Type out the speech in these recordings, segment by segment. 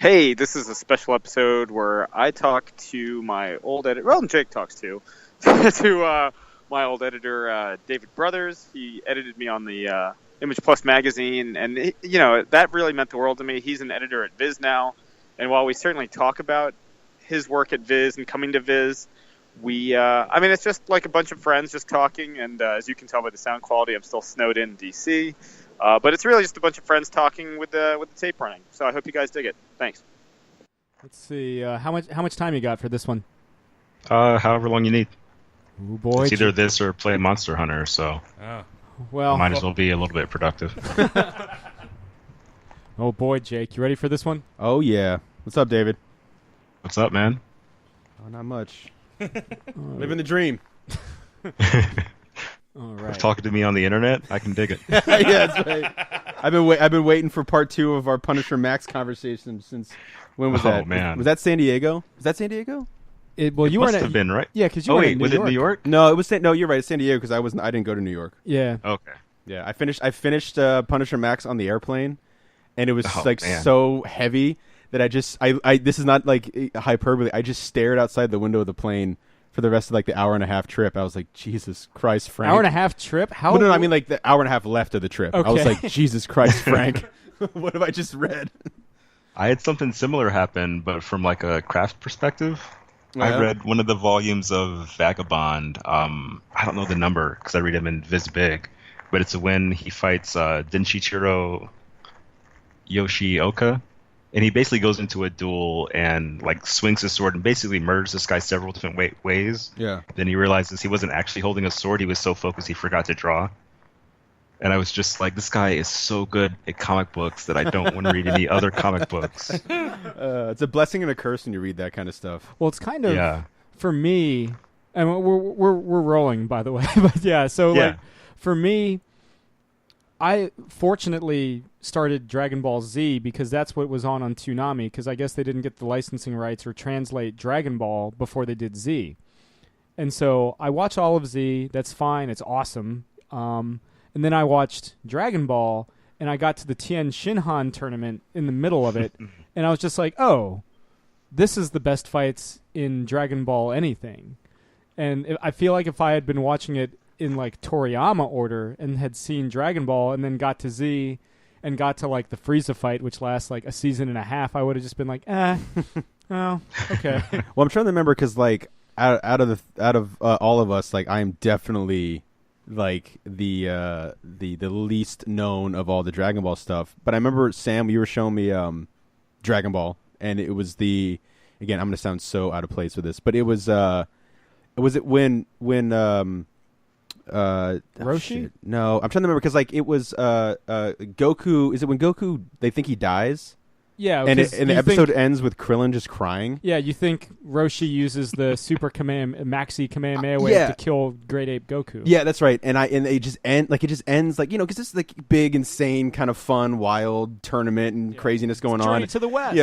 Hey, this is a special episode where I talk to my old editor. Well, and Jake talks to my old editor, David Brothers. He edited me on the Image Plus magazine, and that really meant the world to me. He's an editor at Viz now, and while we certainly talk about his work at Viz and coming to Viz, it's just like a bunch of friends just talking. And as you can tell by the sound quality, I'm still snowed in DC. But it's really just a bunch of friends talking with the tape running. So I hope you guys dig it. Thanks. Let's see. How much time you got for this one? However long you need. Oh boy! It's either this or play Monster Hunter. So might as well be a little bit productive. Oh boy, Jake, you ready for this one? Oh yeah. What's up, David? What's up, man? Oh, not much. Living the dream. All right. Talking to me on the internet, I can dig it. Yeah, that's right. I've been waiting for part 2 of our Punisher Max conversation since when was that? Oh man, was that San Diego? Was that San Diego? You must have been right. Yeah, because you were in New was York. it New York? No, it was. No, you're right. It's San Diego because I didn't go to New York. Yeah. Okay. Yeah, I finished Punisher Max on the airplane, and it was man. so heavy that I this is not like hyperbole. I just stared outside the window of the plane for the rest of like the hour and a half trip. I was like, Jesus Christ, Frank. Hour and a half trip? How? Well, no, I mean like the hour and a half left of the trip. Okay. I was like, Jesus Christ, Frank. What have I just read? I had something similar happen, but from like a craft perspective. Yeah. I read one of the volumes of Vagabond. I don't know the number because I read him in Viz Big, but it's when he fights Denshichiro Yoshioka, and he basically goes into a duel and like swings his sword and basically murders this guy several different ways. Yeah. Then he realizes he wasn't actually holding a sword; he was so focused he forgot to draw. And I was just like, this guy is so good at comic books that I don't want to read any other comic books. It's a blessing and a curse when you read that kind of stuff. Well, it's kind of for me, and we're rolling, by the way. But yeah, so like for me, I fortunately started Dragon Ball Z because that's what was on Toonami. Because I guess they didn't get the licensing rights or translate Dragon Ball before they did Z, and so I watched all of Z. That's fine. It's awesome. And then I watched Dragon Ball, and I got to the Tien Shinhan tournament in the middle of it, and I was just like, oh, this is the best fights in Dragon Ball anything. And I feel like if I had been watching it in, like, Toriyama order and had seen Dragon Ball and then got to Z and got to, like, the Frieza fight, which lasts, like, a season and a half, I would have just been like, oh, okay. Well, I'm trying to remember because, like, out of all of us, like, I am definitely like the least known of all the Dragon Ball stuff. But I remember, Sam, you were showing me Dragon Ball, and it was again, I'm going to sound so out of place with this, but it was when Roshi? No, I'm trying to remember because like it was Goku. Is it when Goku they think he dies? Yeah, and the episode ends with Krillin just crying. Yeah, you think Roshi uses the Super Maxi Kamehameha wave to kill Great Ape Goku? Yeah, that's right. And it just ends like because this is like big, insane, kind of fun, wild tournament and craziness going on. Journey to the West.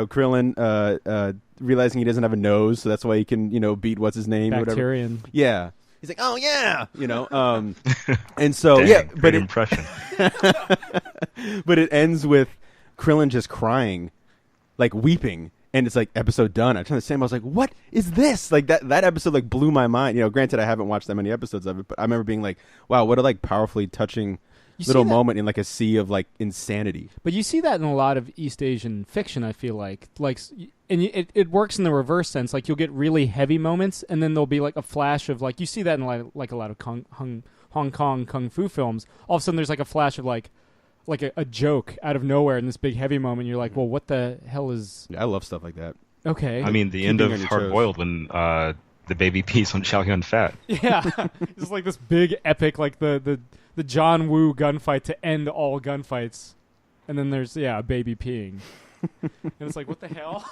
Krillin realizing he doesn't have a nose, so that's why he can beat what's his name, Bacterian. Whatever. Yeah. He's like, oh yeah, and so great impression. But it ends with Krillin just crying, like weeping, and it's like episode done. I turned to Sam, I was like, what is this? Like that episode like blew my mind. Granted, I haven't watched that many episodes of it, but I remember being like, wow, what a like powerfully touching little moment in like a sea of like insanity. But you see that in a lot of East Asian fiction, I feel like and it works in the reverse sense. Like you'll get really heavy moments, and then there'll be like a flash of like you see that in like a lot of Hong Kong kung fu films. All of a sudden, there's like a flash of like a joke out of nowhere in this big heavy moment. You're like, well, what the hell is? Yeah, I love stuff like that. Okay, I mean the end of Hard Boiled when the baby pees on Chow Yun Fat. Yeah, it's like this big epic like the John Woo gunfight to end all gunfights, and then there's a baby peeing. And it's like, what the hell?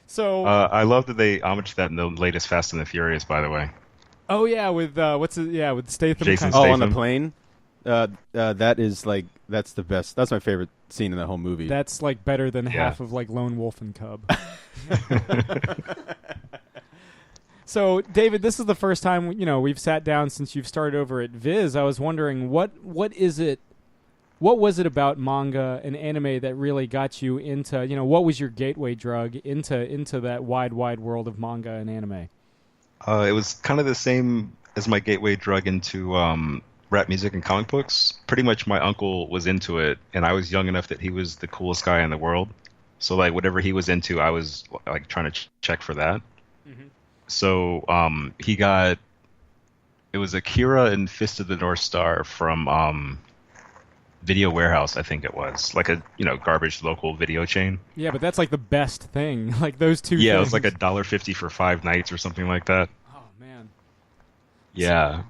So I love that they homaged that in the latest Fast and the Furious, by the way. Oh yeah, with with Statham. Jason Oh, Statham. on the plane. That is like that's the best. That's my favorite scene in the whole movie. That's like better than half of like Lone Wolf and Cub. So, David, this is the first time we've sat down since you've started over at Viz. I was wondering what is it what was it about manga and anime that really got you into, what was your gateway drug into that wide world of manga and anime? It was kind of the same as my gateway drug into rap music and comic books. Pretty much my uncle was into it, and I was young enough that he was the coolest guy in the world. So like whatever he was into, I was like trying to check for that. Mm-hmm. So it was Akira and Fist of the North Star from Video Warehouse, I think it was, like a garbage local video chain. Yeah, but that's like the best thing. Like those two. Yeah, things. It was like $1.50 for 5 nights or something like that. Oh man. Yeah.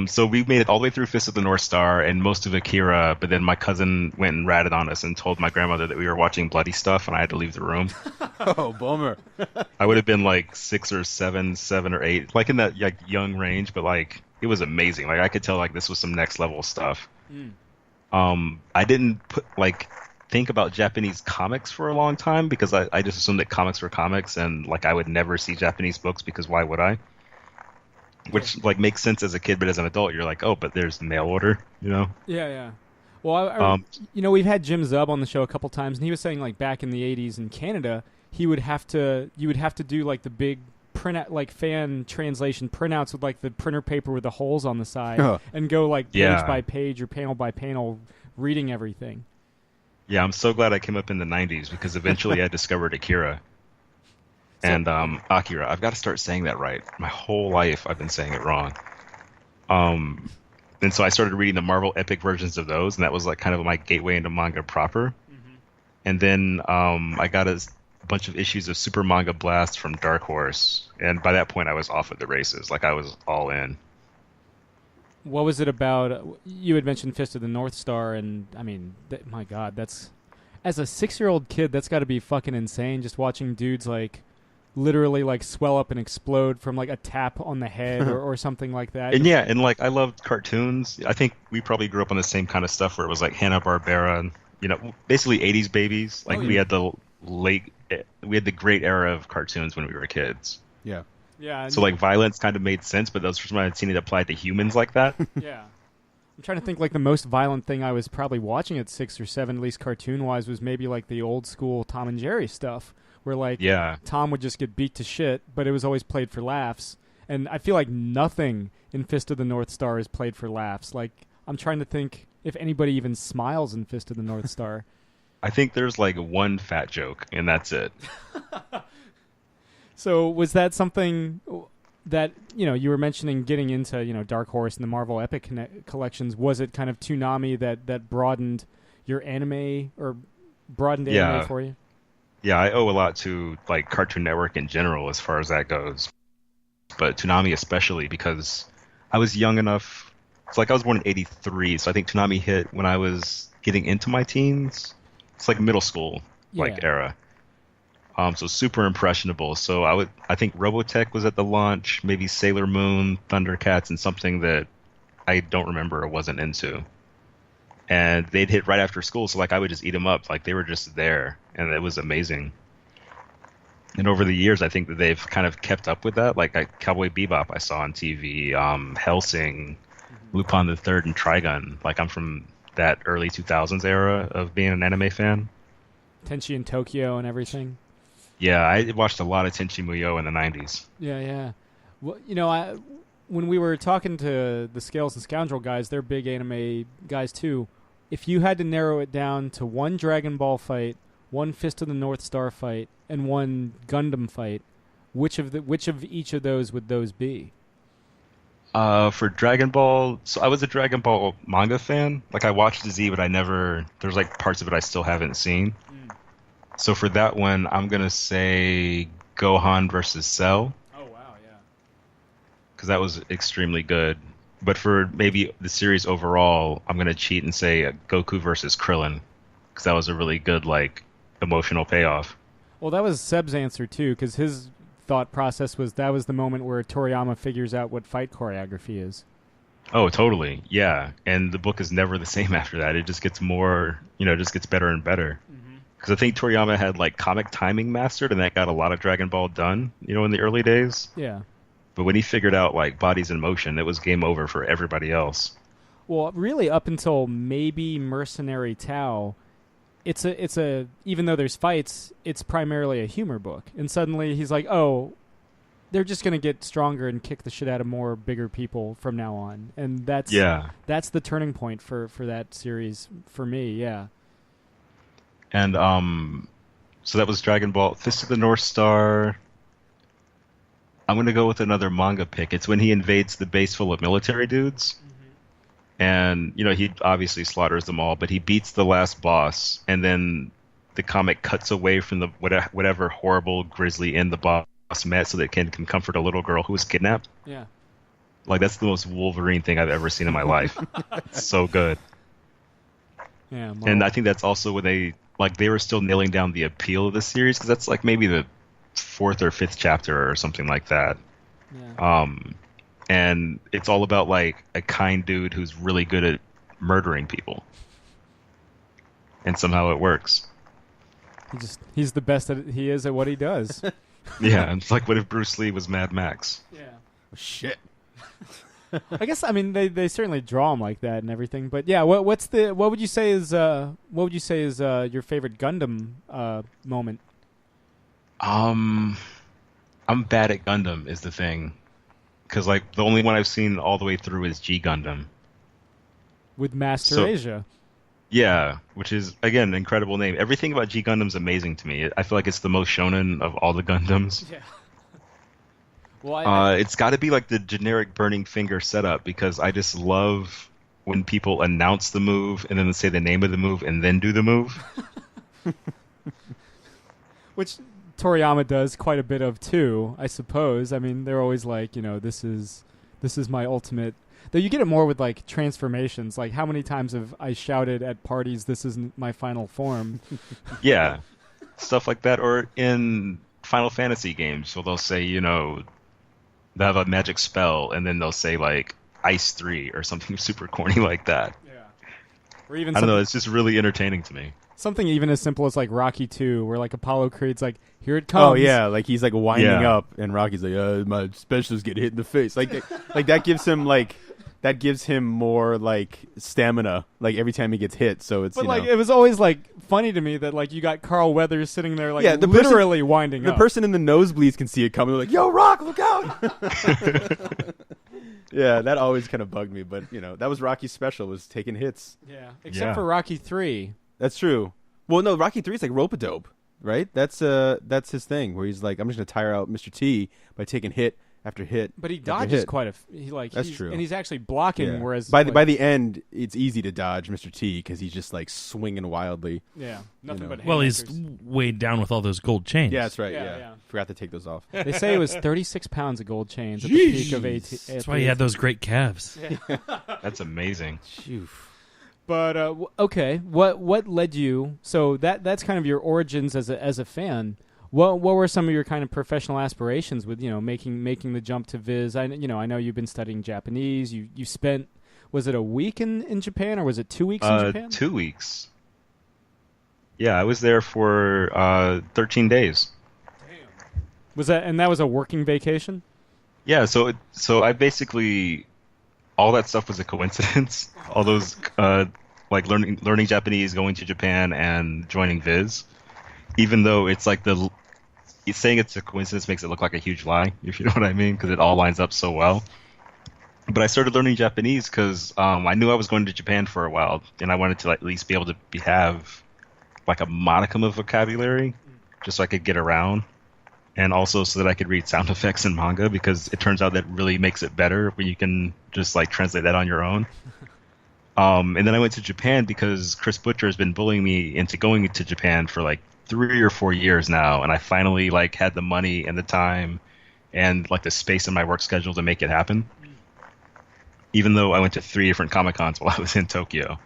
So we made it all the way through Fist of the North Star and most of Akira, but then my cousin went and ratted on us and told my grandmother that we were watching bloody stuff, and I had to leave the room. Oh, bummer. I would have been like 6 or 7 or 8, like in that like young range, but like it was amazing. Like I could tell like this was some next level stuff. I didn't think about Japanese comics for a long time because I just assumed that comics were comics and like I would never see Japanese books because why would I? Which like makes sense as a kid, but as an adult, you're like, oh, but there's mail order, Yeah. Well, we've had Jim Zub on the show a couple times, and he was saying like back in the '80s in Canada, you would have to do like the big print like fan translation printouts with like the printer paper with the holes on the side, and go like page by page or panel by panel, reading everything. Yeah, I'm so glad I came up in the '90s because eventually I discovered Akira. And Akira, I've got to start saying that right. My whole life I've been saying it wrong. And so I started reading the Marvel epic versions of those, and that was like kind of my gateway into manga proper. Mm-hmm. And then I got a bunch of issues of Super Manga Blast from Dark Horse, and by that point I was off at the races. Like I was all in. What was it about? You had mentioned Fist of the North Star, and I mean, my God, that's as a 6-year-old kid, that's got to be fucking insane. Just watching dudes like literally like swell up and explode from like a tap on the head or something like that. And yeah, and like I loved cartoons. I think we probably grew up on the same kind of stuff where it was like Hanna-Barbera, basically 80s babies. Like we had the great era of cartoons when we were kids. Yeah. Yeah. So like violence kind of made sense, but that was the first time I'd seen it applied to humans like that. Yeah. I'm trying to think like the most violent thing I was probably watching at 6 or 7, at least cartoon-wise, was maybe like the old school Tom and Jerry stuff. Where like Tom would just get beat to shit, but it was always played for laughs. And I feel like nothing in Fist of the North Star is played for laughs. Like I'm trying to think if anybody even smiles in Fist of the North Star. I think there's like one fat joke, and that's it. So was that something that you were mentioning getting into Dark Horse and the Marvel Epic collections? Was it kind of Toonami that broadened your anime or broadened anime for you? Yeah, I owe a lot to like Cartoon Network in general as far as that goes, but Toonami especially because I was young enough. It's like I was born in '83, so I think Toonami hit when I was getting into my teens. It's like middle school era. So super impressionable. So I think Robotech was at the launch, maybe Sailor Moon, Thundercats, and something that I don't remember or wasn't into. And they'd hit right after school, so like I would just eat them up. Like they were just there, and it was amazing. And over the years, I think that they've kind of kept up with that. Like Cowboy Bebop, I saw on TV, Hellsing, Lupin the Third, and Trigun. Like I'm from that early 2000s era of being an anime fan. Tenchi in Tokyo and everything. Yeah, I watched a lot of Tenchi Muyo in the 90s. Yeah. Well, when we were talking to the Scales and Scoundrel guys, they're big anime guys too. If you had to narrow it down to one Dragon Ball fight, one Fist of the North Star fight, and one Gundam fight, which of each of those would those be? For Dragon Ball, so I was a Dragon Ball manga fan. Like I watched the Z, but there's like parts of it I still haven't seen. So for that one, I'm gonna say Gohan versus Cell. Oh wow, yeah. Because that was extremely good. But for maybe the series overall, I'm gonna cheat and say Goku versus Krillin, because that was a really good like emotional payoff. Well, that was Seb's answer too, because his thought process was that was the moment where Toriyama figures out what fight choreography is. Oh, totally, yeah. And the book is never the same after that. It just gets more, just gets better and better. Because I think Toriyama had like comic timing mastered, and that got a lot of Dragon Ball done, in the early days. Yeah. But when he figured out like bodies in motion, it was game over for everybody else. Well, really, up until maybe Mercenary Tau, it's a even though there's fights, it's primarily a humor book. And suddenly he's like, oh, they're just gonna get stronger and kick the shit out of more bigger people from now on. And that's the turning point for that series for me. Yeah. And so that was Dragon Ball Fist of the North Star. I'm gonna go with another manga pick. It's when he invades the base full of military dudes. And, he obviously slaughters them all, but he beats the last boss, and then the comic cuts away from the whatever horrible grisly end the boss met so that it can comfort a little girl who was kidnapped. Yeah. Like, that's the most Wolverine thing I've ever seen in my life. It's so good. Yeah. And I think that's also when they were still nailing down the appeal of the series, because that's like maybe the 4th or 5th chapter or something like that. Yeah. And it's all about like a kind dude who's really good at murdering people, and somehow it works. He's the best he is at what he does. Yeah, it's like, what if Bruce Lee was Mad Max? Yeah. Shit. I guess they certainly draw him like that and everything, but yeah, what would you say is your favorite Gundam moment? I'm bad at Gundam is the thing. Because, the only one I've seen all the way through is G Gundam. With Master Asia. Yeah, which is, again, an incredible name. Everything about G Gundam's amazing to me. I feel like it's the most shonen of all the Gundams. Yeah. Well, it's got to be like the generic Burning Finger setup, because I just love when people announce the move and then say the name of the move and then do the move. Which Toriyama does quite a bit of too, I suppose. I mean, they're always like, this is my ultimate. Though you get it more with like transformations. Like, how many times have I shouted at parties, "This is my final form"? Yeah, stuff like that. Or in Final Fantasy games, so they'll say, they have a magic spell, and then they'll say like Ice 3 or something super corny like that. Yeah. Or even I don't know. It's just really entertaining to me. Something even as simple as like Rocky 2, where like Apollo Creed's like, "Here it comes." Oh yeah, like he's like winding up, and Rocky's like, "My specialists get hit in the face." Like that gives him more like stamina, like every time he gets hit. So it's it was always like funny to me that like you got Carl Weathers sitting there like literally winding up. The person in the nosebleeds can see it coming. They're like, "Yo, Rock, look out!" Yeah, that always kind of bugged me, but that was Rocky's special, was taking hits. Yeah, except for Rocky 3. That's true. Well, no, Rocky 3 is like rope-a-dope, right? That's his thing, where he's like, I'm just gonna tire out Mr. T by taking hit after hit. But he dodges quite That's true, and he's actually blocking. Yeah. Whereas by the end, it's easy to dodge Mr. T because he's just like swinging wildly. Yeah, nothing but. Well, he's weighed down with all those gold chains. Yeah, that's right. Yeah. Forgot to take those off. They say it was 36 pounds of gold chains at the peak of 18. That's why he had those great calves. Yeah. That's amazing. But okay, what led you? So that's kind of your origins as a fan. What were some of your kind of professional aspirations with making the jump to Viz? I know you've been studying Japanese. You spent, was it a week in Japan, or was it 2 weeks in Japan? 2 weeks. Yeah, I was there for 13 days. Damn. That was a working vacation? Yeah, so I basically, all that stuff was a coincidence. All those learning Japanese, going to Japan, and joining Viz. Even though it's like saying it's a coincidence makes it look like a huge lie, if you know what I mean, because it all lines up so well. But I started learning Japanese because I knew I was going to Japan for a while, and I wanted to at least be able to have like a modicum of vocabulary, just so I could get around, and also so that I could read sound effects in manga, because it turns out that really makes it better when you can just like translate that on your own. And then I went to Japan because Chris Butcher has been bullying me into going to Japan for like 3 or 4 years now, and I finally like had the money and the time and like the space in my work schedule to make it happen. Even though I went to 3 different Comic-Cons while I was in Tokyo.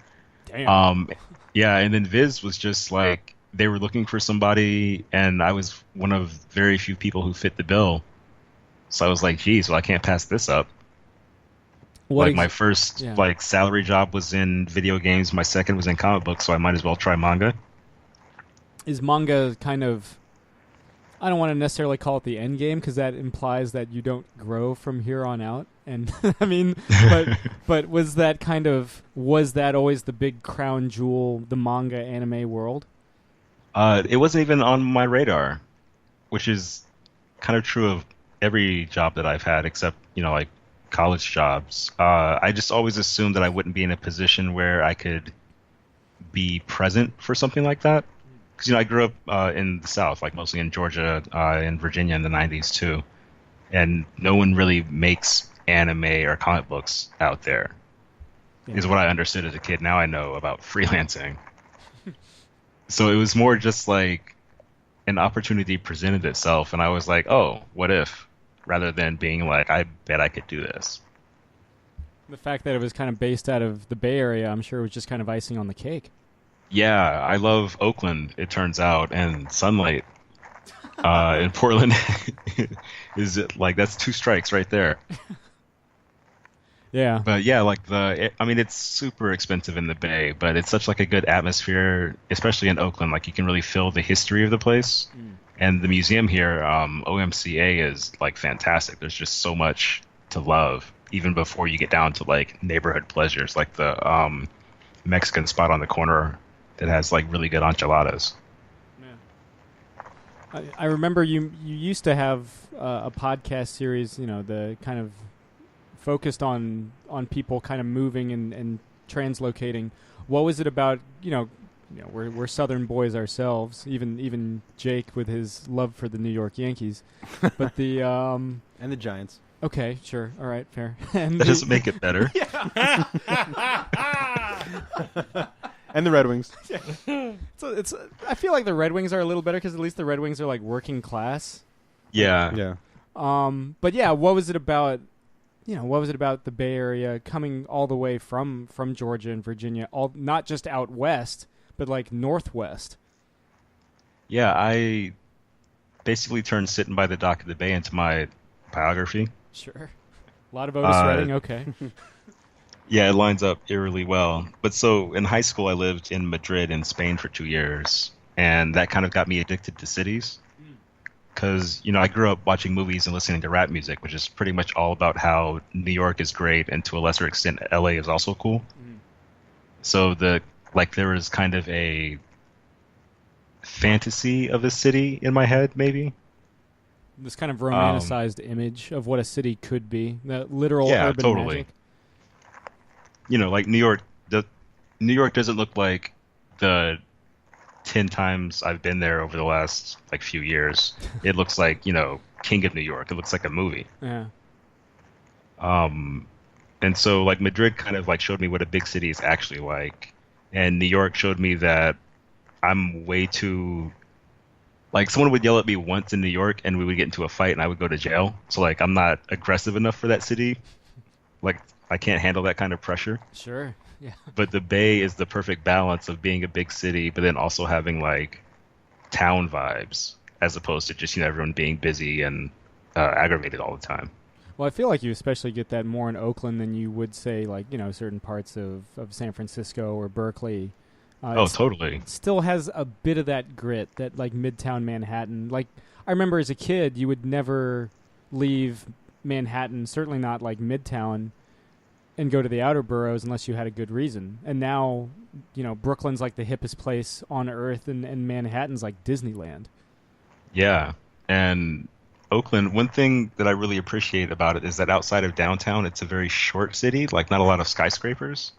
Damn. Yeah, and then Viz was just like, they were looking for somebody, and I was one of very few people who fit the bill. So I was like, geez, well, I can't pass this up. My first salary job was in video games. My second was in comic books, so I might as well try manga. Is manga kind of, I don't want to necessarily call it the end game, because that implies that you don't grow from here on out. And I mean, but was that always the big crown jewel, the manga anime world? It wasn't even on my radar, which is kind of true of every job that I've had, except like college jobs. I just always assumed that I wouldn't be in a position where I could be present for something like that. Because I grew up in the South, like mostly in Georgia and Virginia in the '90s too, and no one really makes anime or comic books out there. Yeah. Is what I understood as a kid. Now I know about freelancing. So it was more just like an opportunity presented itself, and I was like, oh, what if? Rather than being like, I bet I could do this. The fact that it was kind of based out of the Bay Area, I'm sure it was just kind of icing on the cake. Yeah, I love Oakland, it turns out, and sunlight in Portland is like, that's 2 strikes right there. Yeah. But yeah, like it's super expensive in the Bay, but it's such like a good atmosphere, especially in Oakland. Like you can really feel the history of the place. And the museum here, OMCA, is like fantastic. There's just so much to love, even before you get down to like neighborhood pleasures, like the Mexican spot on the corner that has like really good enchiladas. Yeah. I remember you used to have a podcast series, the kind of focused on people kind of moving and translocating. What was it about? We're Southern boys ourselves. Even Jake with his love for the New York Yankees, but the and the Giants. Okay, sure, all right, fair. And that doesn't make it better. And the Red Wings. So I feel like the Red Wings are a little better because at least the Red Wings are like working class. Yeah. Yeah. But yeah, what was it about? What was it about the Bay Area coming all the way from Georgia and Virginia, not just out west, but like northwest? Yeah, I basically turned Sitting by the Dock of the Bay into my biography. Sure. A lot of Otis Redding, okay. Yeah, it lines up eerily well. But so in high school, I lived in Madrid in Spain for 2 years, and that kind of got me addicted to cities. Because, I grew up watching movies and listening to rap music, which is pretty much all about how New York is great, and to a lesser extent, LA is also cool. So there was kind of a fantasy of a city in my head, maybe. This kind of romanticized image of what a city could be, the literal urban totally. magic. Like New York doesn't look like the 10 times I've been there over the last few years. It looks like, King of New York. It looks like a movie. Yeah. And so Madrid kind of showed me what a big city is actually like, and New York showed me that I'm way too someone would yell at me once in New York and we would get into a fight and I would go to jail. So I'm not aggressive enough for that city. I can't handle that kind of pressure. Sure. Yeah. But the Bay is the perfect balance of being a big city, but then also having town vibes, as opposed to just everyone being busy and aggravated all the time. Well, I feel like you especially get that more in Oakland than you would say certain parts of San Francisco or Berkeley. Totally. It still has a bit of that grit, that Midtown Manhattan. I remember as a kid, you would never leave Manhattan, certainly not Midtown, and go to the outer boroughs unless you had a good reason. And now, Brooklyn's the hippest place on earth, and Manhattan's like Disneyland. Yeah. And Oakland, one thing that I really appreciate about it is that outside of downtown, it's a very short city, not a lot of skyscrapers.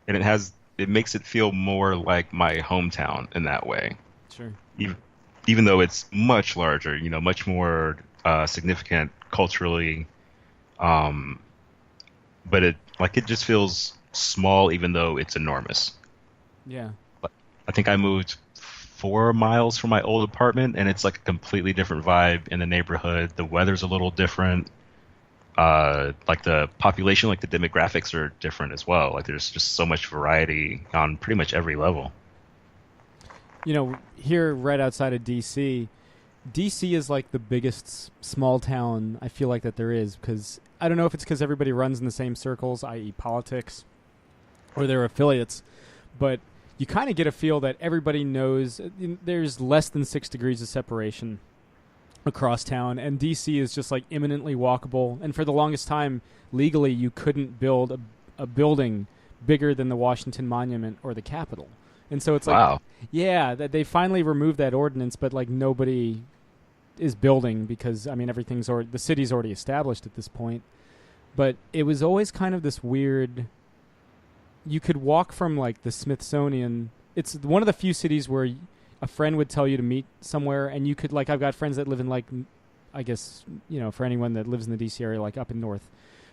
And it makes it feel more like my hometown in that way. Sure. Even though it's much larger, much more significant culturally, but it just feels small, even though it's enormous. Yeah. I think I moved 4 miles from my old apartment, and it's a completely different vibe in the neighborhood. The weather's a little different. The population, the demographics are different as well. There's just so much variety on pretty much every level. Here right outside of DC is the biggest small town I feel that there is, because I don't know if it's because everybody runs in the same circles, i.e. politics, or their affiliates, but you kind of get a feel that everybody knows there's less than 6 degrees of separation. across town, and DC is just like imminently walkable. And for the longest time, legally, you couldn't build a building bigger than the Washington Monument or the Capitol. And so it's like, wow. yeah, that they finally removed that ordinance, but like nobody is building because I mean the city's already established at this point. But it was always kind of this weird. You could walk from like the Smithsonian. It's one of the few cities where a friend would tell you to meet somewhere, and you could like I've got friends that live in like, I guess for anyone that lives in the DC area, like up in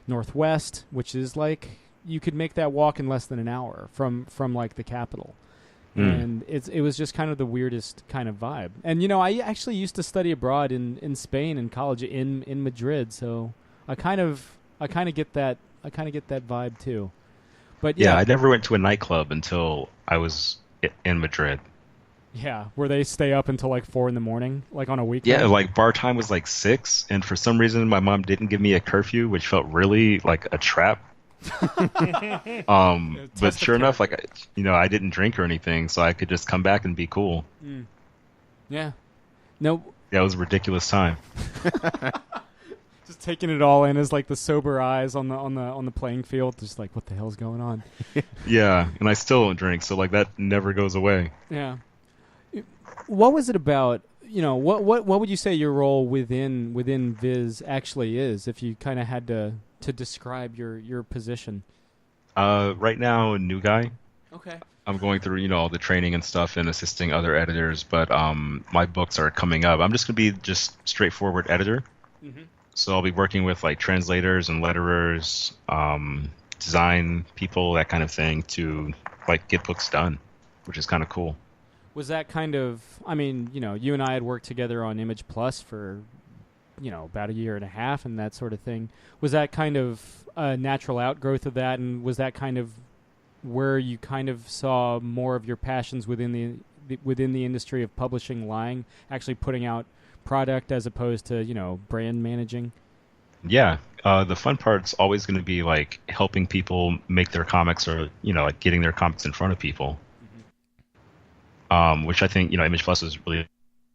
northwest, which is like you could make that walk in less than an hour from like the Capitol. And it was just kind of the weirdest kind of vibe. And I actually used to study abroad in Spain in college in Madrid, so I kind of get that vibe too. But yeah, I never went to a nightclub until I was in Madrid. Yeah, where they stay up until like 4 a.m, like on a weekend. Yeah, like bar time was like 6, and for some reason my mom didn't give me a curfew, which felt really like a trap. But sure enough, like I didn't drink or anything, so I could just come back and be cool. Yeah. No. Yeah, it was a ridiculous time. Just taking it all in as like the sober eyes on the playing field, just like what the hell's going on. Yeah, and I still don't drink, so like that never goes away. Yeah. What was it about? What would you say your role within Viz actually is, if you kind of had to describe your position? Right now, a new guy. Okay. I'm going through, all the training and stuff and assisting other editors, but my books are coming up. I'm just going to be just straightforward editor. Mm-hmm. So I'll be working with like translators and letterers, design people, that kind of thing, to like get books done, which is kind of cool. Was that kind of, I mean, you and I had worked together on Image Plus for about a year and a half and that sort of thing. Was that kind of a natural outgrowth of that, and was that kind of where you kind of saw more of your passions within the industry of publishing, lying, actually putting out product as opposed to, brand managing? Yeah. The fun part's always going to be like helping people make their comics, or, like getting their comics in front of people. Mm-hmm. Which I think, Image Plus is really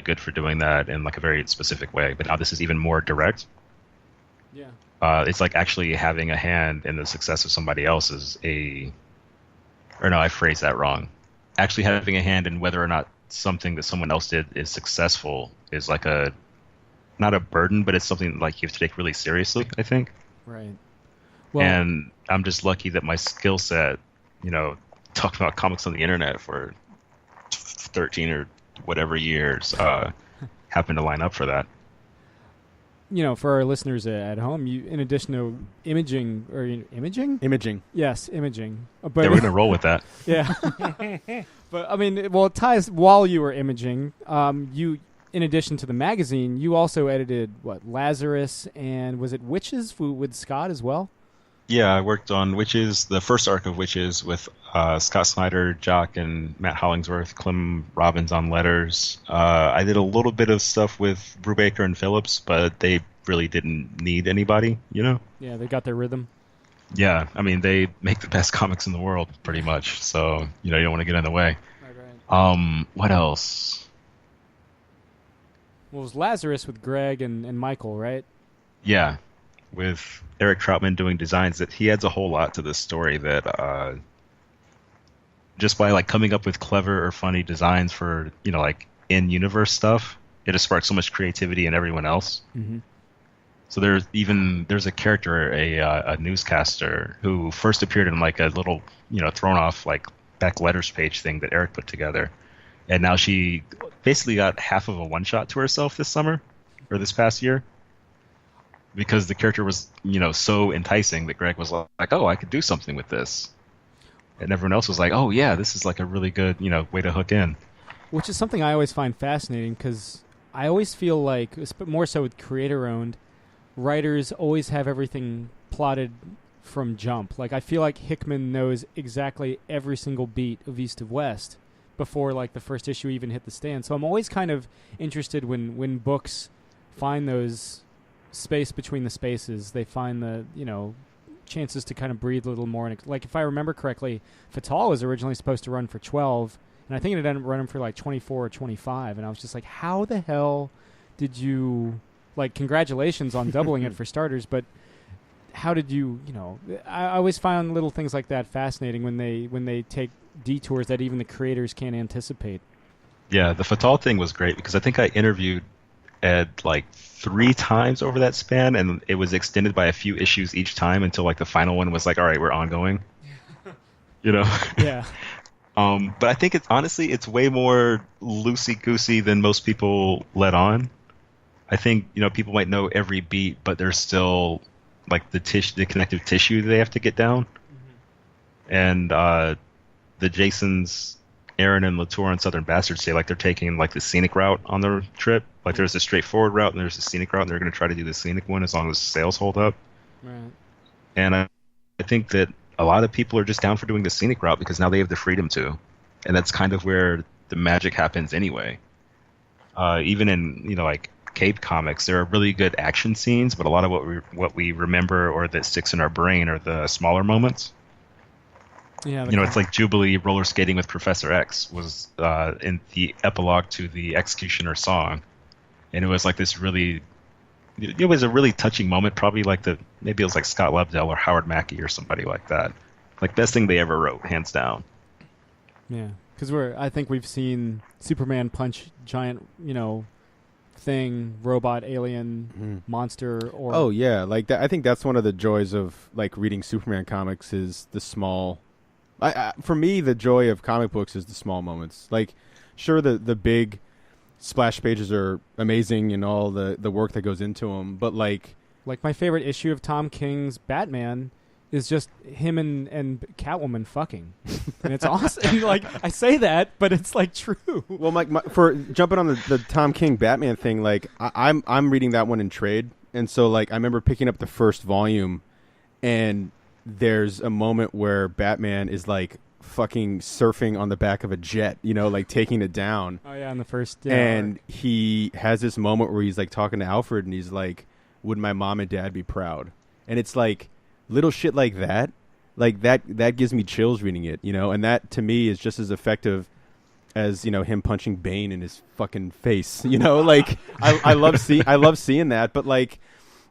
good for doing that in like a very specific way, but now this is even more direct. Yeah. It's like actually having a hand in the success of somebody else's I phrased that wrong. Actually having a hand in whether or not something that someone else did is successful is like not a burden, but it's something like you have to take really seriously, I think. Right. Well, and I'm just lucky that my skill set, talking about comics on the internet for 13 or whatever years happen to line up for that. For our listeners at home, you, in addition to imaging, imaging, yes, imaging. But we're gonna roll with that. Yeah. But I mean, it ties. While you were imaging, you, in addition to the magazine, you also edited Lazarus, and was it Witches with Scott as well? Yeah, I worked on Witches, the first arc of Witches, with Scott Snyder, Jock, and Matt Hollingsworth, Clem Robbins on letters. I did a little bit of stuff with Brubaker and Phillips, but they really didn't need anybody, Yeah, they got their rhythm. Yeah, I mean, they make the best comics in the world, pretty much. So, you don't want to get in the way. Right. What else? Well, it was Lazarus with Greg and Michael, right? Yeah. With Eric Troutman doing designs, that he adds a whole lot to this story, that just by like coming up with clever or funny designs for like in-universe stuff, it just sparks so much creativity in everyone else. Mm-hmm. So there's a character, a newscaster, who first appeared in like a little thrown off like back letters page thing that Eric put together, and now she basically got half of a one shot to herself this summer or this past year. Because the character was, so enticing that Greg was like, oh, I could do something with this. And everyone else was like, oh, yeah, this is like a really good, way to hook in. Which is something I always find fascinating, because I always feel like, more so with creator-owned, writers always have everything plotted from jump. Like, I feel like Hickman knows exactly every single beat of East of West before, like, the first issue even hit the stand. So I'm always kind of interested when books find those space between the spaces, they find the chances to kind of breathe a little more. And like, if I remember correctly, Fatal was originally supposed to run for 12, and I think it ended up running for like 24 or 25, and I was just like, how the hell did you like? Congratulations on doubling it for starters, but how did you? I always found little things like that fascinating when they take detours that even the creators can't anticipate. Yeah, the Fatal thing was great because I think I interviewed Ed like 3 times over that span, and it was extended by a few issues each time until like the final one was like, all right, we're ongoing. Yeah. But I think it's way more loosey-goosey than most people let on. I think, people might know every beat, but there's still like the connective tissue they have to get down. Mm-hmm. And the Jasons, Aaron and Latour and Southern Bastards say like they're taking like the scenic route on their trip. Like there's a straightforward route and there's a scenic route, and they're going to try to do the scenic one as long as sales hold up. Right. And I think that a lot of people are just down for doing the scenic route because now they have the freedom to, and that's kind of where the magic happens anyway. Even in like Cape comics, there are really good action scenes, but a lot of what we remember or that sticks in our brain are the smaller moments. Yeah, it's like Jubilee roller skating with Professor X was in the epilogue to the Executioner song, and it was like this really. It was a really touching moment, probably like maybe it was like Scott Lobdell or Howard Mackey or somebody like that. Like best thing they ever wrote, hands down. Yeah, because I think we've seen Superman punch giant, thing, robot, alien, monster, or oh yeah, like that. I think that's one of the joys of like reading Superman comics is the small. For me, the joy of comic books is the small moments. Like, sure, the big splash pages are amazing and all the work that goes into them, but like my favorite issue of Tom King's Batman is just him and Catwoman fucking, and it's awesome. Like I say that, but it's like true. Well, for jumping on the Tom King Batman thing, like I'm reading that one in trade, and so like I remember picking up the first volume, and there's a moment where Batman is like fucking surfing on the back of a jet, like taking it down. Oh yeah, in the first and he has this moment where he's like talking to Alfred and he's like, would my mom and dad be proud? And it's like little shit like that gives me chills reading it, and that to me is just as effective as him punching Bane in his fucking face. Like I love seeing that, but like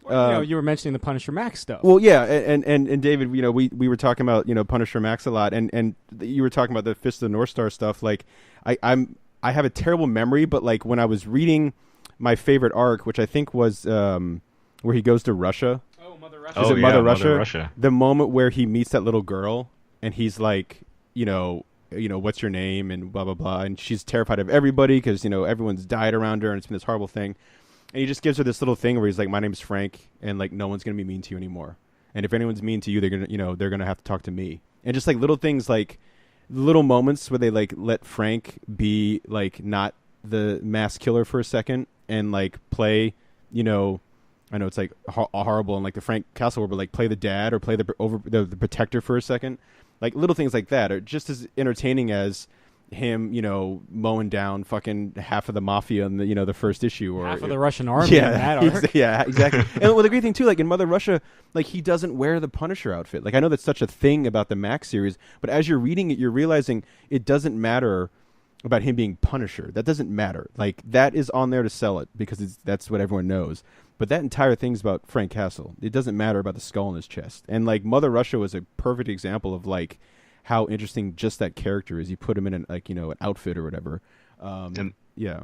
you were mentioning the Punisher Max stuff. Well, yeah, and David, we were talking about Punisher Max a lot, and you were talking about the Fist of the North Star stuff. Like, I have a terrible memory, but like when I was reading my favorite arc, which I think was where he goes to Russia. Oh, Mother Russia. Is it Mother Russia? Mother Russia. The moment where he meets that little girl, and he's like, what's your name, and blah blah blah, and she's terrified of everybody because everyone's died around her, and it's been this horrible thing. And he just gives her this little thing where he's like, "My name's Frank, and like no one's gonna be mean to you anymore. And if anyone's mean to you, they're gonna have to talk to me." And just like little things, like little moments where they like let Frank be like not the mass killer for a second and like play, I know it's like horrible and like the Frank Castle, but like play the dad or play the protector for a second. Like little things like that are just as entertaining as him, mowing down fucking half of the mafia in the first issue, or half of the Russian army in that arc. Yeah, exactly. And well, the great thing too, like in Mother Russia, like he doesn't wear the Punisher outfit. Like I know that's such a thing about the Max series, but as you're reading it, you're realizing it doesn't matter about him being Punisher. That doesn't matter. Like that is on there to sell it because that's what everyone knows. But that entire thing's about Frank Castle. It doesn't matter about the skull in his chest. And like Mother Russia was a perfect example of like how interesting just that character is. You put him in an outfit or whatever. And yeah,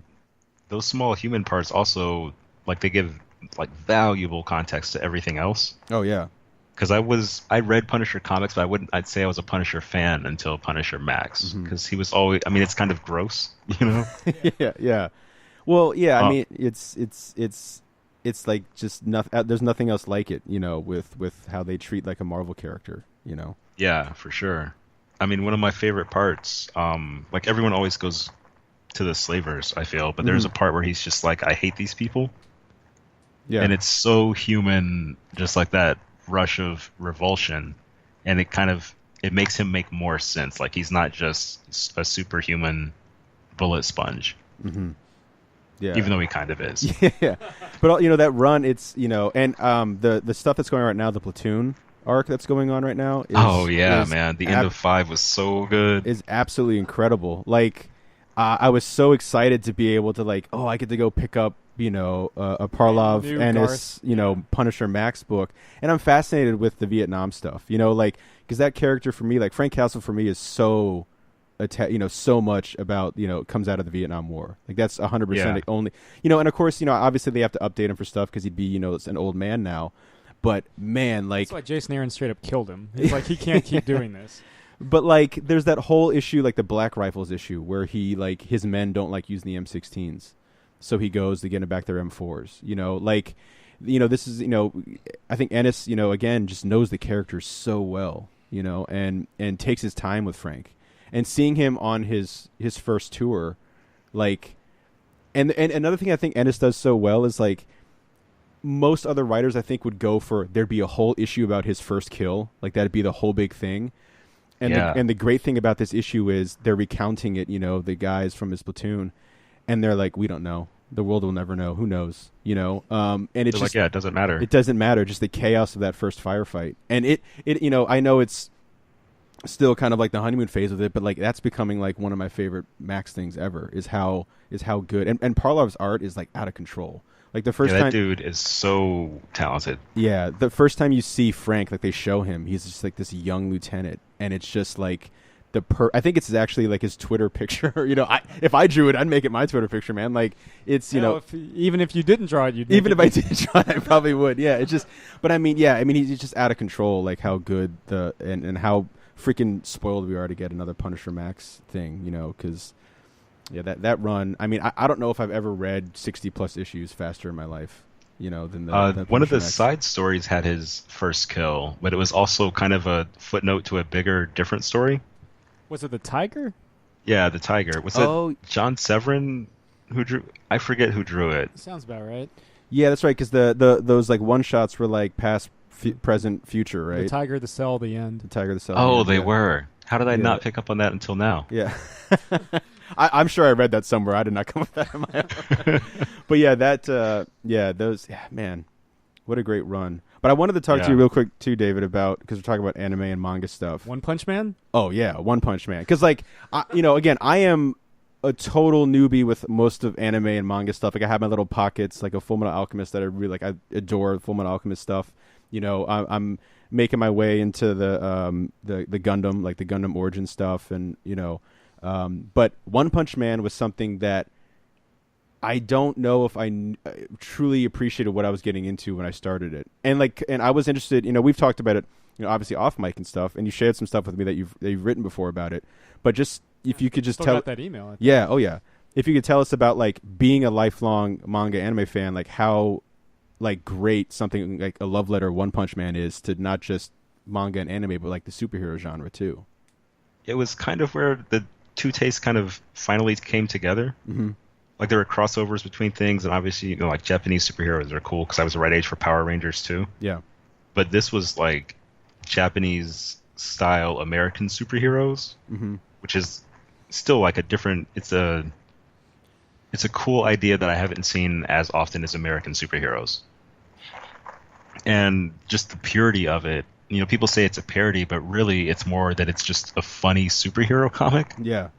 those small human parts also like they give like valuable context to everything else. Oh yeah. Because I read Punisher comics, but I'd say I was a Punisher fan until Punisher Max. Because he was always, it's kind of gross, yeah. Well, yeah, I mean, it's like just nothing. There's nothing else like it, with how they treat like a Marvel character, Yeah, for sure. I mean, one of my favorite parts, like everyone always goes to the slavers, I feel, but there's a part where he's just like, I hate these people. Yeah. And it's so human, just like that rush of revulsion, and it makes him make more sense. Like he's not just a superhuman bullet sponge. Mm-hmm. Yeah. Even though he kind of is. Yeah. But that run, it's and the stuff that's going on right now, the Platoon arc that's going on right now. Man, the end of 5 was so good. Is absolutely incredible. Like I was so excited to be able to like, oh, I get to go pick up, you know, a Parlov Ennis, you know, Punisher Max book, and I'm fascinated with the Vietnam stuff, you know, like because that character for me, like Frank Castle for me, is so, you know, so much about, you know, comes out of the Vietnam War, like that's 100% only, you know, and of course, you know, obviously they have to update him for stuff because he'd be, you know, it's an old man now, but man, like that's why Jason Aaron straight up killed him. He's like he can't keep doing this. But like, there's that whole issue, like the Black Rifles issue, where he like his men don't like using the M16s, so he goes to get back their M4s. You know, like, you know, this is, you know, I think Ennis, you know, again, just knows the character so well, you know, and takes his time with Frank, and seeing him on his first tour, like, and another thing I think Ennis does so well is like, most other writers I think would go for there'd be a whole issue about his first kill, like that'd be the whole big thing. And the great thing about this issue is they're recounting it, you know, the guys from his platoon, and they're like, we don't know. The world will never know. Who knows? You know? And it's just, like, yeah, it doesn't matter. It doesn't matter. Just the chaos of that first firefight. And it, you know, I know it's still kind of like the honeymoon phase of it, but like that's becoming like one of my favorite Max things ever is how good. And Parlov's art is like out of control. Like the first time, that dude is so talented. Yeah, the first time you see Frank, like they show him, he's just like this young lieutenant, and it's just like I think it's actually like his Twitter picture. You know, if I drew it, I'd make it my Twitter picture, man. Like it's even if you didn't draw it, you'd even if I did draw it, I probably would. Yeah, it's just. But I mean, yeah, I mean he's just out of control. Like how good and how freaking spoiled we are to get another Punisher Max thing. You know, because. Yeah, that run. I mean, I don't know if I've ever read 60+ issues faster in my life, you know, than the one of the side stories had his first kill, but it was also kind of a footnote to a bigger, different story. Was it the tiger? Yeah, the tiger. Was it John Severin who drew? I forget who drew it. Sounds about right. Yeah, that's right. Because those like one shots were like past, present, future, right? The tiger, the cell, the end. The tiger, the cell. Oh, they were. How did I not pick up on that until now? Yeah. I'm sure I read that somewhere. I did not come up with that in my own. But yeah, man, what a great run. But I wanted to talk to you real quick too, David, about, because we're talking about anime and manga stuff. One Punch Man? Oh yeah, One Punch Man. Because like, again, I am a total newbie with most of anime and manga stuff. Like I have my little pockets, like a Fullmetal Alchemist that I really like. I adore Fullmetal Alchemist stuff. You know, I'm making my way into the Gundam, like the Gundam origin stuff, and you know. But One Punch Man was something that I don't know if I truly appreciated what I was getting into when I started it. And I was interested, you know, we've talked about it, you know, obviously off mic and stuff, and you shared some stuff with me that you've written before about it. But just if you could just tell that email. Yeah, oh yeah. If you could tell us about like being a lifelong manga anime fan, like how like great something like a love letter One Punch Man is to not just manga and anime, but like the superhero genre too. It was kind of where the two tastes kind of finally came together. Mm-hmm. Like there were crossovers between things, and obviously, you know, like Japanese superheroes are cool because I was the right age for Power Rangers too. Yeah. But this was like Japanese style American superheroes, which is still like a different. It's a cool idea that I haven't seen as often as American superheroes, and just the purity of it. You know, people say it's a parody, but really it's more that it's just a funny superhero comic. Yeah.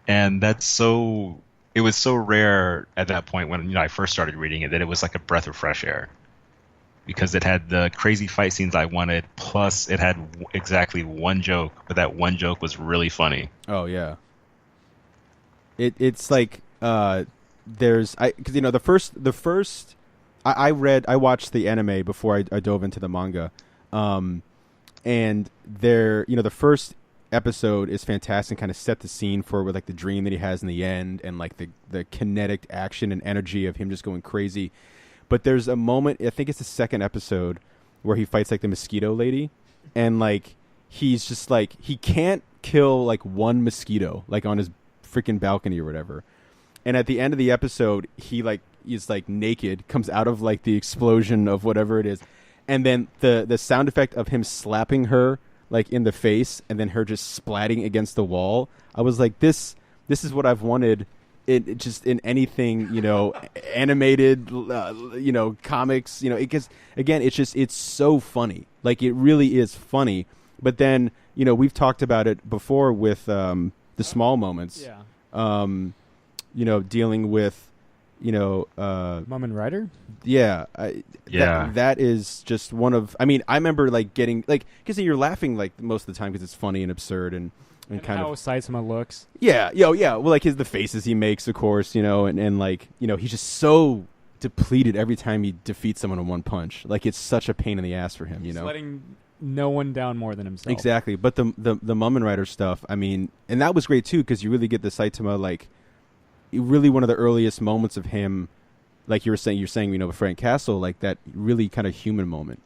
And it was so rare at that point when, you know, I first started reading it that it was like a breath of fresh air. Because it had the crazy fight scenes I wanted, plus it had exactly one joke, but that one joke was really funny. Oh, yeah. It's like, because, you know, the first, I watched the anime before I dove into the manga. And there, you know, the first episode is fantastic, kind of set the scene for with like the dream that he has in the end, and like the kinetic action and energy of him just going crazy. But there's a moment, I think it's the second episode, where he fights like the mosquito lady, and like he's just like he can't kill like one mosquito like on his freaking balcony or whatever. And at the end of the episode, he's like naked, comes out of like the explosion of whatever it is. And then the sound effect of him slapping her like in the face, and then her just splatting against the wall. I was like, this is what I've wanted in anything, you know, animated, you know, comics, you know, because again, it's so funny. Like it really is funny. But then, you know, we've talked about it before with the small moments. Yeah. Dealing with, Mum and Rider. Yeah, Yeah. That is just one of. I mean, I remember like getting like because you're laughing like most of the time because it's funny and absurd and kind how of Saitama looks. Yeah. Well, like the faces he makes, of course, and like he's just so depleted every time he defeats someone in one punch. Like it's such a pain in the ass for him. He's letting no one down more than himself. Exactly. But the Mum and Rider stuff, I mean, and that was great too because you really get the Saitama like really one of the earliest moments of him. Like you're saying, with Frank Castle, like that really kind of human moment,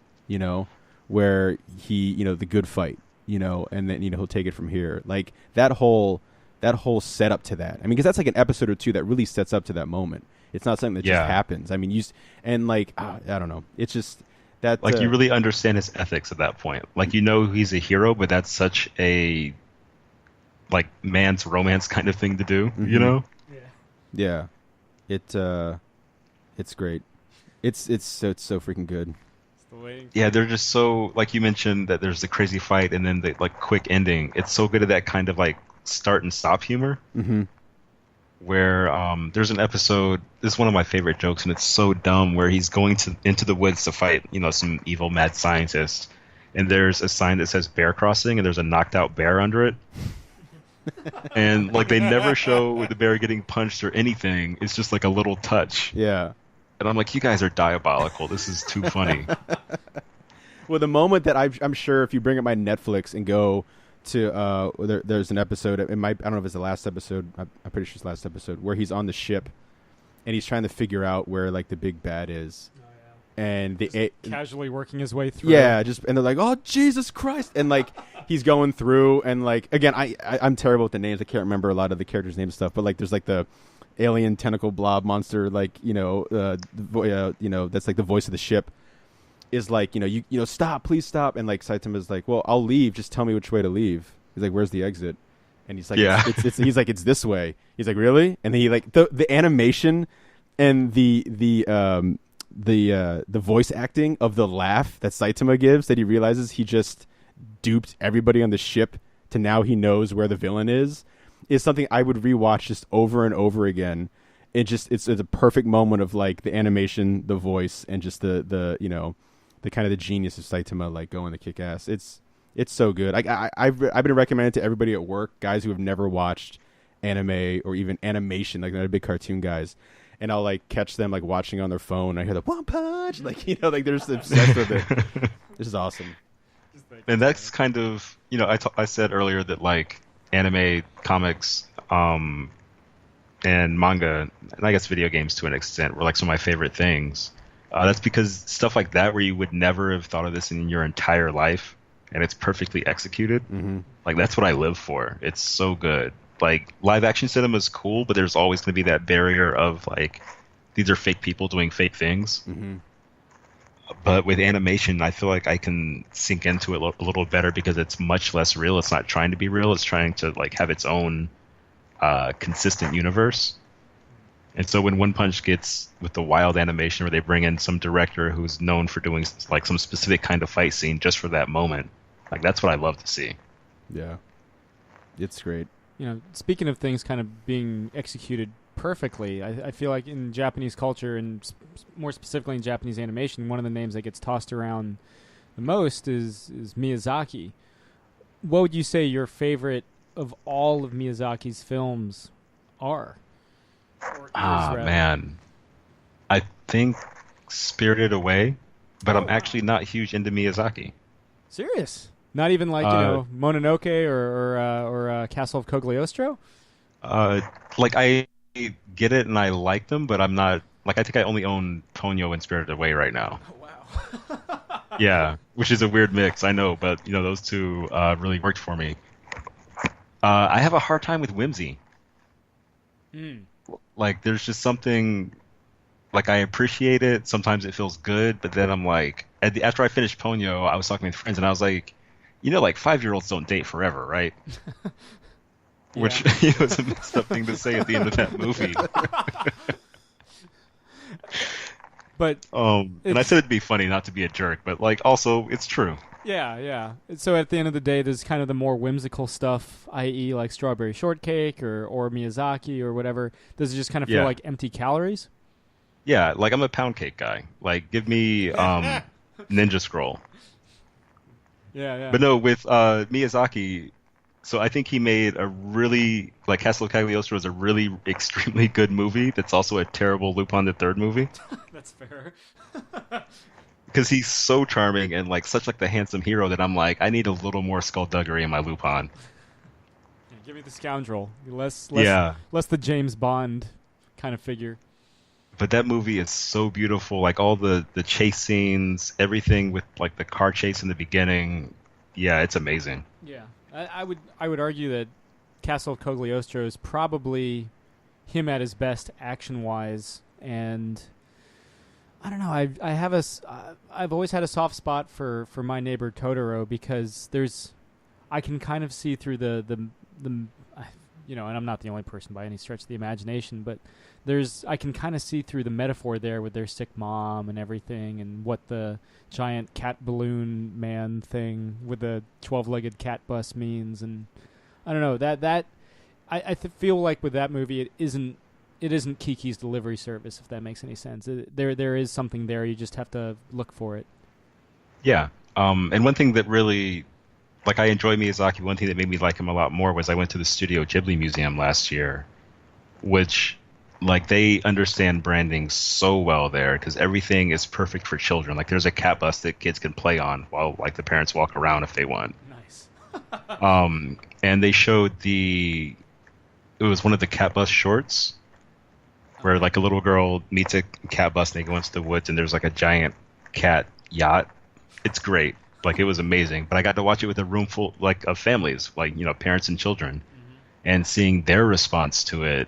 where he, the good fight, and then, he'll take it from here. Like that whole setup to that. I mean, because that's like an episode or two that really sets up to that moment. It's not something that just happens. I mean, I don't know. It's just that. Like you really understand his ethics at that point. Like, he's a hero, but that's such a like man's romance kind of thing to do, Yeah. It's great. It's so freaking good. Yeah, they're just so, like you mentioned that there's the crazy fight and then the like quick ending. It's so good at that kind of like start and stop humor. Mm-hmm. Where there's an episode. This is one of my favorite jokes, and it's so dumb. Where he's going into the woods to fight, some evil mad scientist, and there's a sign that says bear crossing, and there's a knocked out bear under it. And like they never show the bear getting punched or anything. It's just like a little touch. Yeah. And I'm like, you guys are diabolical. This is too funny. Well, the moment that I'm sure if you bring up my Netflix and go to there's an episode. I don't know if it's the last episode. I'm pretty sure it's the last episode where he's on the ship and he's trying to figure out where like the big bad is. Oh, yeah. And casually working his way through. Yeah, and they're like, oh Jesus Christ, and like he's going through and like again I'm terrible with the names. I can't remember a lot of the characters' names and stuff. But like there's like the alien tentacle blob monster, like that's like the voice of the ship is like stop, please stop, and like Saitama's like, well, I'll leave, just tell me which way to leave. He's like, where's the exit? And he's like, yeah, he's like, it's this way. He's like, really? And he like the animation and the voice acting of the laugh that Saitama gives that he realizes he just duped everybody on the ship to now he knows where the villain is something I would rewatch just over and over again. It's a perfect moment of like the animation, the voice, and just the kind of the genius of Saitama like going to kick ass. It's so good. I've been recommending it to everybody at work, guys who have never watched anime or even animation, like not big cartoon guys, and I'll like catch them like watching on their phone. I hear the one punch, like like they're just obsessed with it. This is awesome. And that's kind of I said earlier that like anime, comics, and manga, and I guess video games to an extent, were like some of my favorite things. That's because stuff like that, where you would never have thought of this in your entire life, and it's perfectly executed. Mm-hmm. Like that's what I live for. It's so good. Like live action cinema is cool, but there's always going to be that barrier of like these are fake people doing fake things. Mm-hmm. But with animation, I feel like I can sink into it a little better because it's much less real. It's not trying to be real. It's trying to like have its own consistent universe. And so when One Punch gets with the wild animation where they bring in some director who's known for doing like some specific kind of fight scene just for that moment, like that's what I love to see. Yeah, it's great. Speaking of things kind of being executed perfectly, I feel like in Japanese culture and more specifically in Japanese animation, one of the names that gets tossed around the most is Miyazaki. What would you say your favorite of all of Miyazaki's films are? Man, I think Spirited Away, but I'm actually not huge into Miyazaki. Serious? Not even like Mononoke or Castle of Cagliostro? Like I get it and I like them, but I'm not like I think I only own Ponyo and Spirited Away right now. Oh, wow. Yeah, which is a weird mix, I know, but those two really worked for me. I have a hard time with whimsy. Like there's just something like I appreciate it. Sometimes it feels good, but then I'm like, after I finished Ponyo, I was talking with friends and I was like, like 5-year-olds don't date forever, right? Yeah. Which is a messed up thing to say at the end of that movie. But and I said it'd be funny, not to be a jerk, but like also it's true. Yeah. So at the end of the day, there's kind of the more whimsical stuff, i.e., like Strawberry Shortcake or Miyazaki or whatever. Does it just kind of feel like empty calories? Yeah, like I'm a pound cake guy. Like, give me Ninja Scroll. Yeah. But no, with Miyazaki, so I think he made a really, like, Castle of Cagliostro is a really extremely good movie that's also a terrible Lupin the Third movie. That's fair. Because he's so charming and, like, such, like, the handsome hero that I'm like, I need a little more skullduggery in my Lupin. Yeah, give me the scoundrel. Less the James Bond kind of figure. But that movie is so beautiful. Like, all the chase scenes, everything with, like, the car chase in the beginning. Yeah, it's amazing. Yeah. I would argue that Castle of Cagliostro is probably him at his best action-wise, and I don't know. I've always had a soft spot for My Neighbor Totoro because I can kind of see through the and I'm not the only person by any stretch of the imagination, but I can kind of see through the metaphor there with their sick mom and everything, and what the giant cat balloon man thing with the 12-legged cat bus means, and I don't know that I feel like with that movie it isn't Kiki's Delivery Service, if that makes any sense. There is something there. You just have to look for it. Yeah. And one thing that really, like, I enjoy Miyazaki. One thing that made me like him a lot more was I went to the Studio Ghibli Museum last year, which, like, they understand branding so well there because everything is perfect for children. Like, there's a cat bus that kids can play on while, like, the parents walk around if they want. Nice. And they showed it was one of the cat bus shorts where, like, a little girl meets a cat bus and they go into the woods and there's, like, a giant cat yacht. It's great. Like, it was amazing. But I got to watch it with a room full, like, of families, like, parents and children, and seeing their response to it.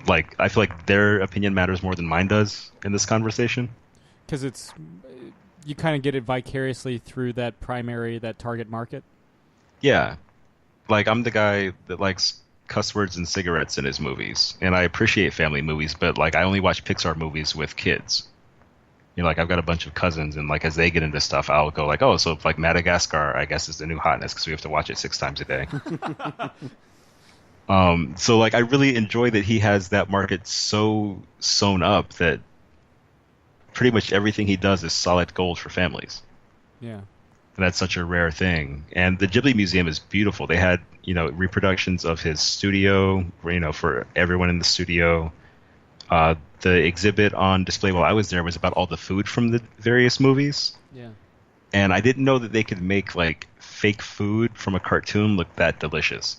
Like, I feel like their opinion matters more than mine does in this conversation. Because you kind of get it vicariously through that target market. Yeah. Like, I'm the guy that likes cuss words and cigarettes in his movies, and I appreciate family movies, but, like, I only watch Pixar movies with kids. Like, I've got a bunch of cousins, and, like, as they get into stuff, I'll go like, oh, so, like, Madagascar, I guess, is the new hotness because we have to watch it 6 times a day. So, like, I really enjoy that he has that market so sewn up that pretty much everything he does is solid gold for families. Yeah. And that's such a rare thing. And the Ghibli Museum is beautiful. They had, reproductions of his studio, for everyone in the studio. The exhibit on display while I was there was about all the food from the various movies. Yeah. And I didn't know that they could make, like, fake food from a cartoon look that delicious.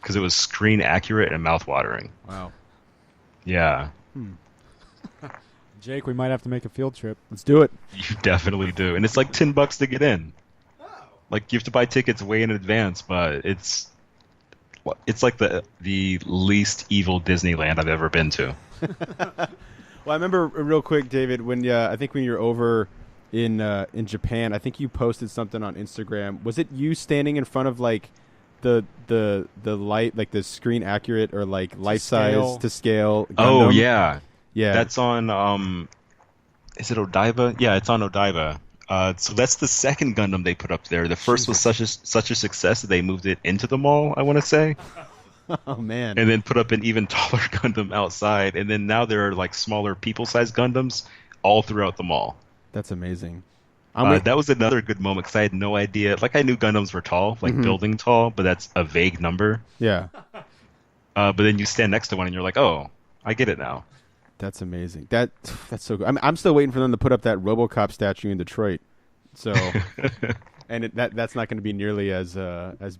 Because it was screen accurate and mouth-watering. Wow. Yeah. Jake, we might have to make a field trip. Let's do it. You definitely do. And it's like $10 to get in. Oh. Like, you have to buy tickets way in advance, but it's like the least evil Disneyland I've ever been to. Well, I remember real quick, David, when I think when you're over in Japan, I think you posted something on Instagram. Was it you standing in front of, like, the light, like the screen accurate or, like, life size to scale Gundam? Oh yeah. Yeah. That's on is it Odaiba? Yeah, it's on Odaiba. So that's the second Gundam they put up there. The first was such a success that they moved it into the mall, I want to say. Oh man. And then put up an even taller Gundam outside, and then now there are, like, smaller people-sized Gundams all throughout the mall. That's amazing. That was another good moment because I had no idea. Like, I knew Gundams were tall, like building tall, but that's a vague number. Yeah. But then you stand next to one and you're like, oh, I get it now. That's amazing. That's so good. I'm still waiting for them to put up that RoboCop statue in Detroit. So, and that's not going to be nearly as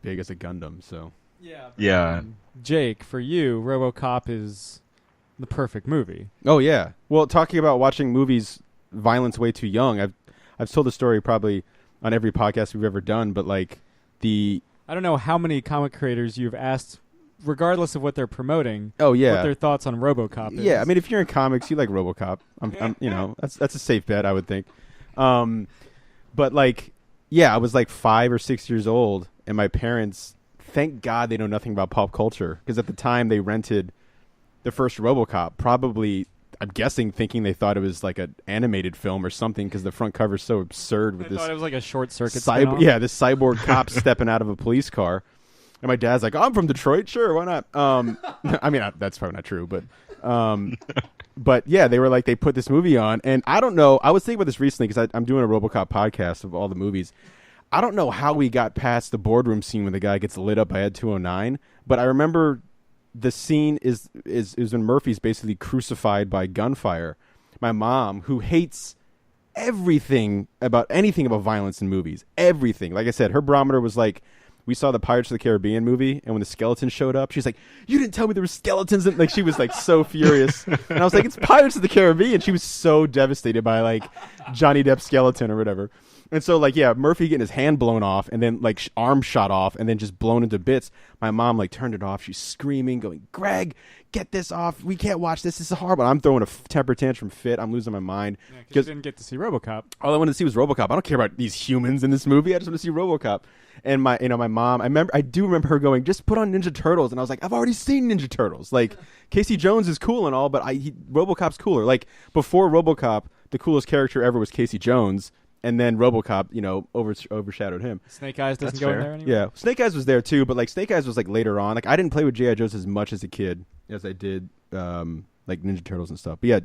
big as a Gundam. So. Yeah. Jake, for you, RoboCop is the perfect movie. Oh yeah. Well, talking about watching movies, violence way too young. I've told the story probably on every podcast we've ever done, but, like, I don't know how many comic creators you've asked, regardless of what they're promoting. Oh yeah. What their thoughts on RoboCop is. Yeah, I mean, if you're in comics, you like RoboCop. That's a safe bet, I would think. But, like, yeah, I was like 5 or 6 years old, and my parents, thank God they know nothing about pop culture, because at the time they rented the first RoboCop, probably I'm guessing thinking they thought it was like an animated film or something because the front cover's so absurd with I this. thought it was like a short circuit. This cyborg cop stepping out of a police car, and my dad's like, "I'm from Detroit, sure, why not?" I mean, that's probably not true, but yeah, they were like, they put this movie on, and I don't know. I was thinking about this recently because I'm doing a RoboCop podcast of all the movies. I don't know how we got past the boardroom scene when the guy gets lit up by Ed 209, but I remember the scene is when Murphy's basically crucified by gunfire. My mom, who hates anything about violence in movies, everything. Like I said, her barometer was like, we saw the Pirates of the Caribbean movie, and when the skeletons showed up, she's like, "You didn't tell me there were skeletons." Like, she was like so furious, and I was like, "It's Pirates of the Caribbean." She was so devastated by like Johnny Depp's skeleton or whatever. And so, like, yeah, Murphy getting his hand blown off and then, like, arm shot off and then just blown into bits. My mom, like, turned it off. She's screaming, going, "Greg, get this off. We can't watch this. This is horrible." I'm throwing a temper tantrum fit. I'm losing my mind. Yeah, because you didn't get to see RoboCop. All I wanted to see was RoboCop. I don't care about these humans in this movie. I just want to see RoboCop. And my mom, I do remember her going, "Just put on Ninja Turtles." And I was like, "I've already seen Ninja Turtles. Like, Casey Jones is cool and all, but RoboCop's cooler." Like, before RoboCop, the coolest character ever was Casey Jones. And then RoboCop, overshadowed him. Snake Eyes doesn't go in there anymore? Yeah, Snake Eyes was there too, but like Snake Eyes was like later on. Like I didn't play with G.I. Joes as much as a kid as I did like Ninja Turtles and stuff. But yeah,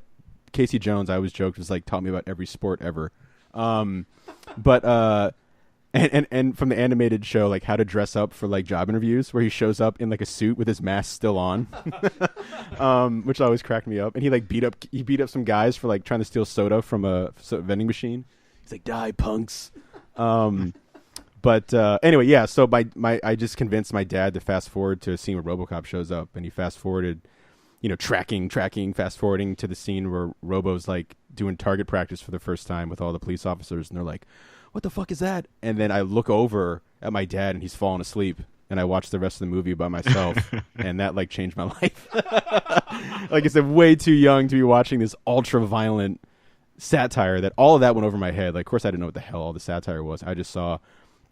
Casey Jones, I always joked, was like taught me about every sport ever. But and from the animated show, like How to Dress Up for like job interviews, where he shows up in like a suit with his mask still on, which always cracked me up. And he like beat up some guys for like trying to steal soda from a vending machine. He's like, "Die, punks." But anyway, yeah. So I just convinced my dad to fast forward to a scene where RoboCop shows up, and he fast forwarded, tracking, fast forwarding to the scene where Robo's like doing target practice for the first time with all the police officers, and they're like, "What the fuck is that?" And then I look over at my dad, and he's falling asleep, and I watch the rest of the movie by myself, and that like changed my life. Like I said, way too young to be watching this ultra violent satire. That all of that went over my head. Like, of course, I didn't know what the hell all the satire was. I just saw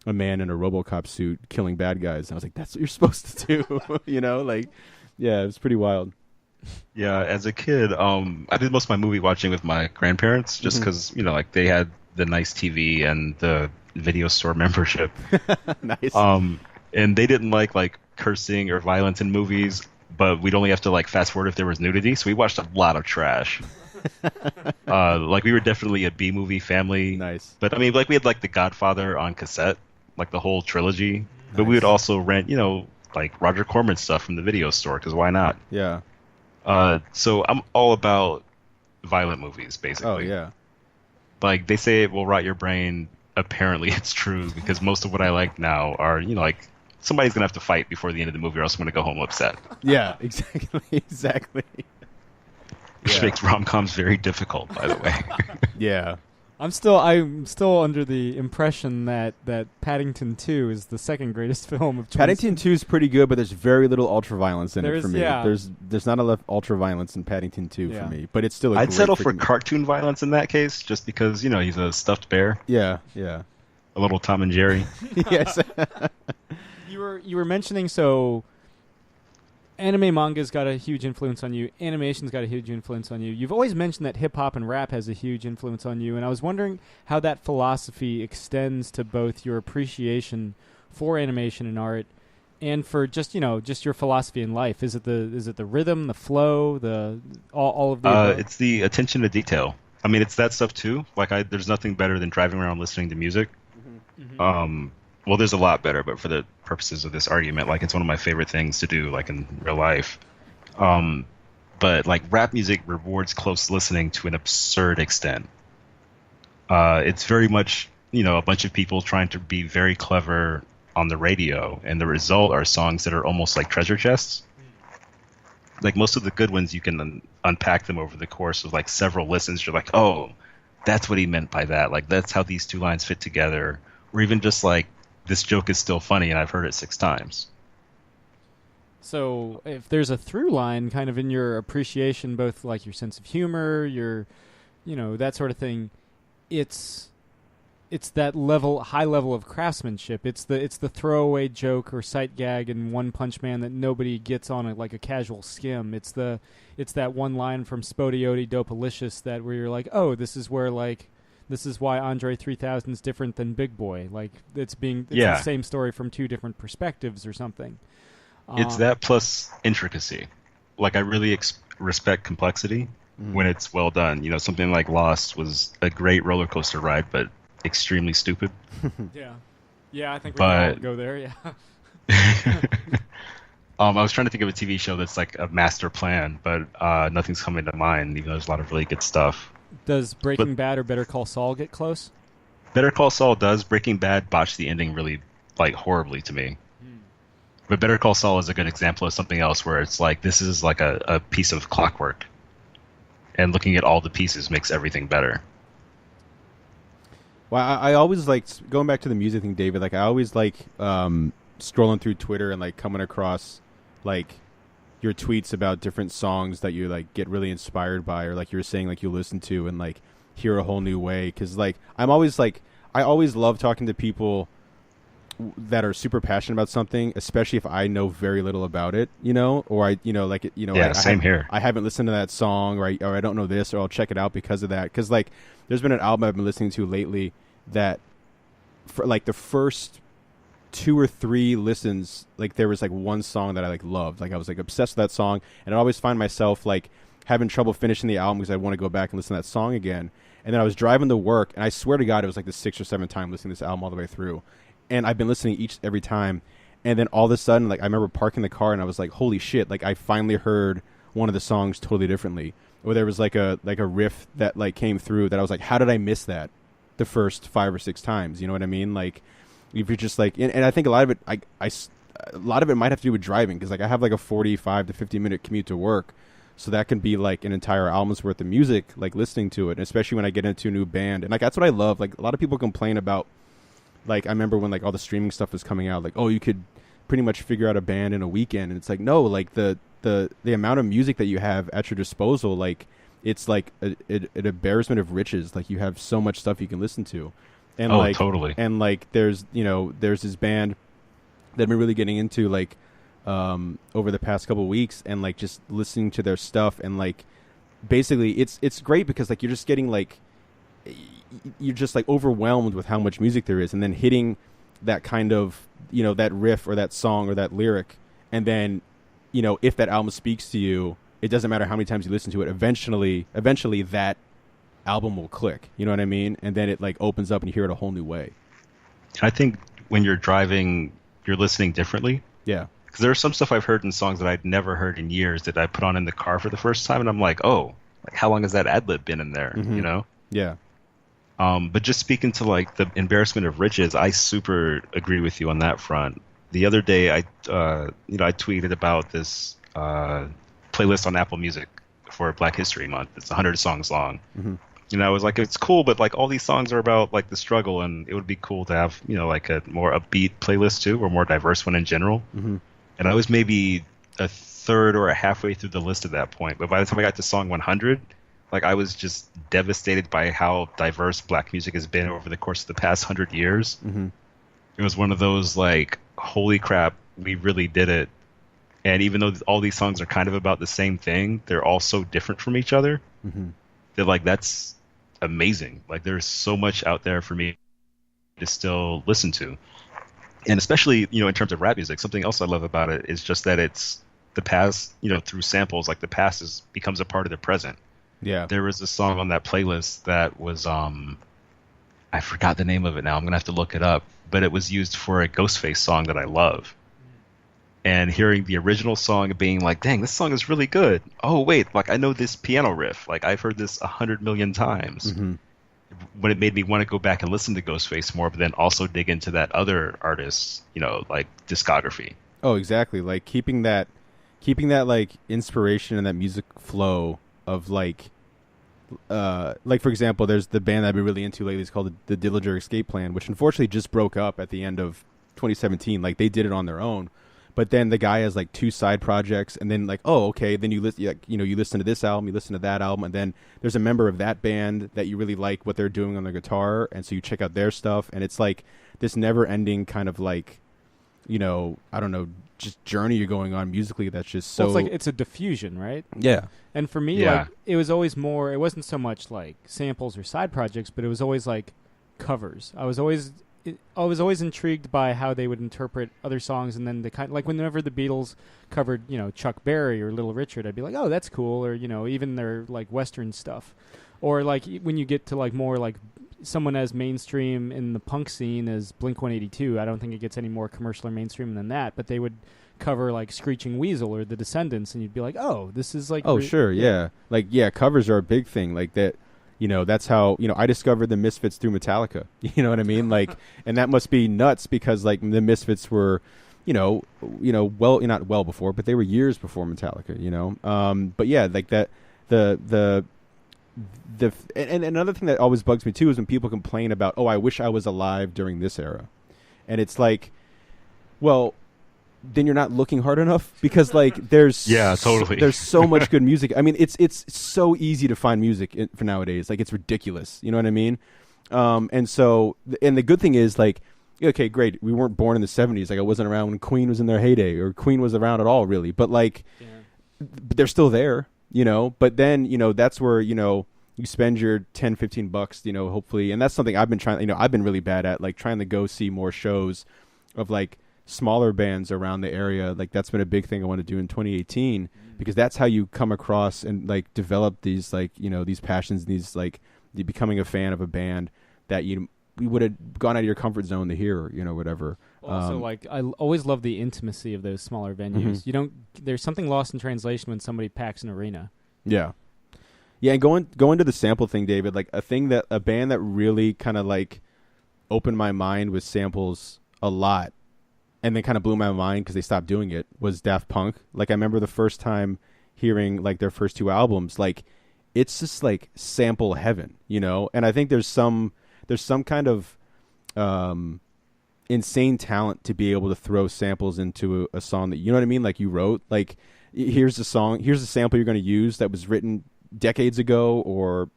a man in a RoboCop suit killing bad guys, and I was like, "That's what you're supposed to do." Like, yeah, it was pretty wild. Yeah, as a kid, I did most of my movie watching with my grandparents, just because like they had the nice TV and the video store membership. Nice. And they didn't like cursing or violence in movies, but we'd only have to like fast forward if there was nudity, so we watched a lot of trash. Like we were definitely a B movie family. Nice. But I mean, like we had like The Godfather on cassette, like the whole trilogy. Nice. But we would also rent, like Roger Corman stuff from the video store, because why not? Yeah. So I'm all about violent movies, basically. Oh yeah. Like they say it will rot your brain. Apparently it's true, because most of what I like now are, like somebody's gonna have to fight before the end of the movie, or else I'm gonna go home upset. Yeah, exactly. Which makes rom-coms very difficult, by the way. Yeah. I'm still under the impression that Paddington 2 is the second greatest film of 20. Paddington 2 is pretty good, but there's very little ultra-violence in it for me. Yeah. There's not enough ultra-violence in Paddington 2 for me, but it's still a I'd settle for freaking... cartoon violence in that case, just because, he's a stuffed bear. Yeah. A little Tom and Jerry. Yes. You were mentioning, so anime manga's got a huge influence on you. Animation's got a huge influence on you. You've always mentioned that hip-hop and rap has a huge influence on you, and I was wondering how that philosophy extends to both your appreciation for animation and art and for just your philosophy in life. Is it the rhythm, the flow, all of the it's the attention to detail. I mean, it's that stuff too. Like there's nothing better than driving around listening to music. Mm-hmm. Well, there's a lot better, but for the purposes of this argument, like it's one of my favorite things to do, like in real life. But like rap music rewards close listening to an absurd extent. It's very much, a bunch of people trying to be very clever on the radio, and the result are songs that are almost like treasure chests. Like most of the good ones, you can unpack them over the course of like several listens. You're like, oh, that's what he meant by that. Like that's how these two lines fit together. Or even just like, this joke is still funny and I've heard it 6 times. So if there's a through line kind of in your appreciation, both like your sense of humor, your, that sort of thing, it's it's that high level of craftsmanship. It's the throwaway joke or sight gag in One Punch Man that nobody gets on it like a casual skim. It's that one line from Spodioti Dopalicious that where you're like, oh, this is why Andre 3000 is different than Big Boy. Like it's the same story from two different perspectives or something. It's that plus intricacy. Like I really respect complexity when it's well done. You know, something like Lost was a great roller coaster ride, but extremely stupid. Yeah, I think we can all go there. Yeah. I was trying to think of a TV show that's like a master plan, but nothing's coming to mind. Even though there's a lot of really good stuff. Does Breaking Bad or Better Call Saul get close? Better Call Saul does. Breaking Bad botched the ending really like horribly to me. But Better Call Saul is a good example of something else where it's like this is like a piece of clockwork, and looking at all the pieces makes everything better. Well, I always like going back to the music thing, David. Like I always like scrolling through Twitter and like coming across like your tweets about different songs that you like get really inspired by, or like you were saying like you listen to and like hear a whole new way. Because like I always love talking to people that are super passionate about something, especially if I know very little about it, you know, or same here. I haven't listened to that song, or I don't know this, or I'll check it out because of that. Because like there's been an album I've been listening to lately that for like the first 2 or 3 listens, like there was like one song that I like loved, like I was like obsessed with that song, and I always find myself like having trouble finishing the album because I want to go back and listen to that song again. And then I was driving to work, and I swear to God it was like the 6th or 7th time listening to this album all the way through. And I've been listening every time. And then all of a sudden, like I remember parking the car and I was like, holy shit, like I finally heard one of the songs totally differently. Or there was like a riff that like came through that I was like, how did I miss that the first 5 or 6 times? You know what I mean? Like if you're just like, and I think a lot of it, a lot of it might have to do with driving, because like I have like a 45 to 50 minute commute to work. So that can be like an entire album's worth of music, like listening to it, and especially when I get into a new band. And like that's what I love. Like a lot of people complain about, like I remember when like all the streaming stuff was coming out, like, oh, you could pretty much figure out a band in a weekend. And it's like, no, like the amount of music that you have at your disposal, like it's like an embarrassment of riches. Like you have so much stuff you can listen to. And totally. And like there's this band that I've been really getting into like over the past couple of weeks, and like just listening to their stuff, and like basically it's great because like you're just getting like you're just like overwhelmed with how much music there is, and then hitting that kind of, you know, that riff or that song or that lyric, and then, you know, if that album speaks to you, it doesn't matter how many times you listen to it, eventually that album will click, you know what I mean? And then it like opens up and you hear it a whole new way. I think when you're driving, you're listening differently. Yeah. Because there's some stuff I've heard in songs that I'd never heard in years that I put on in the car for the first time, and I'm like, oh, like how long has that ad-lib been in there, you know? Yeah. But just speaking to like the embarrassment of riches, I super agree with you on that front. The other day, I tweeted about this playlist on Apple Music for Black History Month. It's 100 songs long. You know, I was like, it's cool, but like all these songs are about like the struggle, and it would be cool to have, you know, like a more upbeat playlist too, or more diverse one in general. And I was maybe a third or a halfway through the list at that point, but by the time I got to song 100. Like, I was just devastated by how diverse Black music has been over the course of the past 100 years. It was one of those, like, holy crap, we really did it. And even though all these songs are kind of about the same thing, they're all so different from each other. That, like, that's amazing. Like, there's so much out there for me to still listen to. And especially, you know, in terms of rap music, something else I love about it is just that it's the past, you know, through samples, like the past becomes a part of the present. Yeah. There was a song on that playlist that was I forgot the name of it now. I'm gonna have to look it up. But it was used for a Ghostface song that I love. And hearing the original song and being like, dang, this song is really good. Oh wait, like I know this piano riff. Like I've heard this 100 million times. When it made me want to go back and listen to Ghostface more, but then also dig into that other artist's, you know, like discography. Oh, exactly. Like keeping that like inspiration and that music flow of like for example, there's the band that I've been really into lately. It's called the Dillinger Escape Plan, which unfortunately just broke up at the end of 2017. Like they did it on their own, but then the guy has like 2 side projects, and then like, oh, okay, then you listen, you listen to this album, you listen to that album, and then there's a member of that band that you really like what they're doing on their guitar, and so you check out their stuff, and it's like this never-ending kind of like, I don't know, just journey you're going on musically that's just so... Well, it's a diffusion, right? Yeah. And for me, like, it was always more... It wasn't so much like samples or side projects, but it was always like covers. I was always intrigued by how they would interpret other songs, and then the kind like whenever the Beatles covered, Chuck Berry or Little Richard, I'd be like, oh, that's cool, or even their like Western stuff, or like when you get to like more like someone as mainstream in the punk scene as Blink-182, I don't think it gets any more commercial or mainstream than that, but they would cover like Screeching Weasel or The Descendants, and you'd be like, oh, this is like... Oh, sure, yeah. Like, yeah, covers are a big thing. Like that, that's how, I discovered the Misfits through Metallica. You know what I mean? Like, and that must be nuts because like the Misfits were, well, not well before, but they were years before Metallica, but yeah, like that, and another thing that always bugs me too is when people complain about, oh, I wish I was alive during this era. And it's like, well, then you're not looking hard enough because like there's there's so much good music. I mean, it's so easy to find music for nowadays. Like it's ridiculous. You know what I mean? And so, and the good thing is like, okay, great. We weren't born in the 70s. Like I wasn't around when Queen was in their heyday or Queen was around at all really. But like, but they're still there. But then, that's where, you spend your $10-15, hopefully. And that's something I've been trying, I've been really bad at, like trying to go see more shows of like smaller bands around the area. Like that's been a big thing I want to do in 2018 because that's how you come across and like develop these like, these passions, these like becoming a fan of a band that you would have gone out of your comfort zone to hear, whatever. Also, like I always love the intimacy of those smaller venues. There's something lost in translation when somebody packs an arena. Yeah. Yeah, and going to the sample thing, David, like a band that really kind of like opened my mind with samples a lot and then kind of blew my mind because they stopped doing it was Daft Punk. Like I remember the first time hearing like their first 2 albums, like it's just like sample heaven, and I think there's some kind of insane talent to be able to throw samples into a song that, you know what I mean? Like you wrote, like here's a sample you're going to use that was written decades ago or,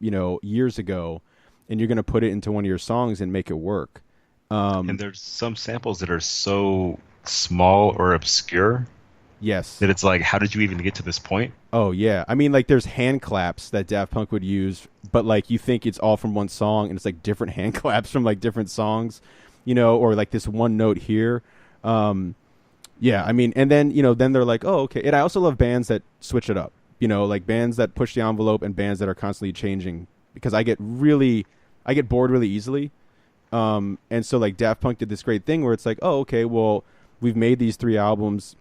years ago, and you're going to put it into one of your songs and make it work. And there's some samples that are so small or obscure. Yes. That it's like, how did you even get to this point? Oh, yeah. I mean, like, there's hand claps that Daft Punk would use, but, like, you think it's all from one song, and it's, like, different hand claps from, like, different songs, or, like, this one note here. Yeah, I mean, and then, then they're like, oh, okay. And I also love bands that switch it up, like bands that push the envelope and bands that are constantly changing because I get bored really easily. And so, like, Daft Punk did this great thing where it's like, oh, okay, well, we've made these 3 albums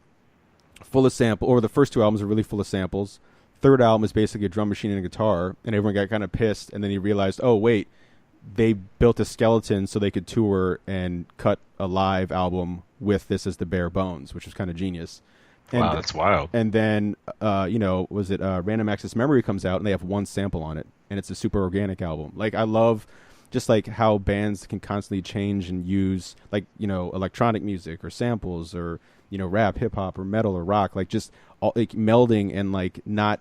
full of samples, or the first 2 albums are really full of samples. Third album is basically a drum machine and a guitar, and everyone got kind of pissed, and then he realized, oh, wait, they built a skeleton so they could tour and cut a live album with this as the bare bones, which was kind of genius. And, wow, that's wild. And then, Random Access Memory comes out, and they have 1 sample on it, and it's a super organic album. Like, I love just, like, how bands can constantly change and use, like, electronic music or samples or, rap, hip-hop or metal or rock, like, just all, like, melding and, like, not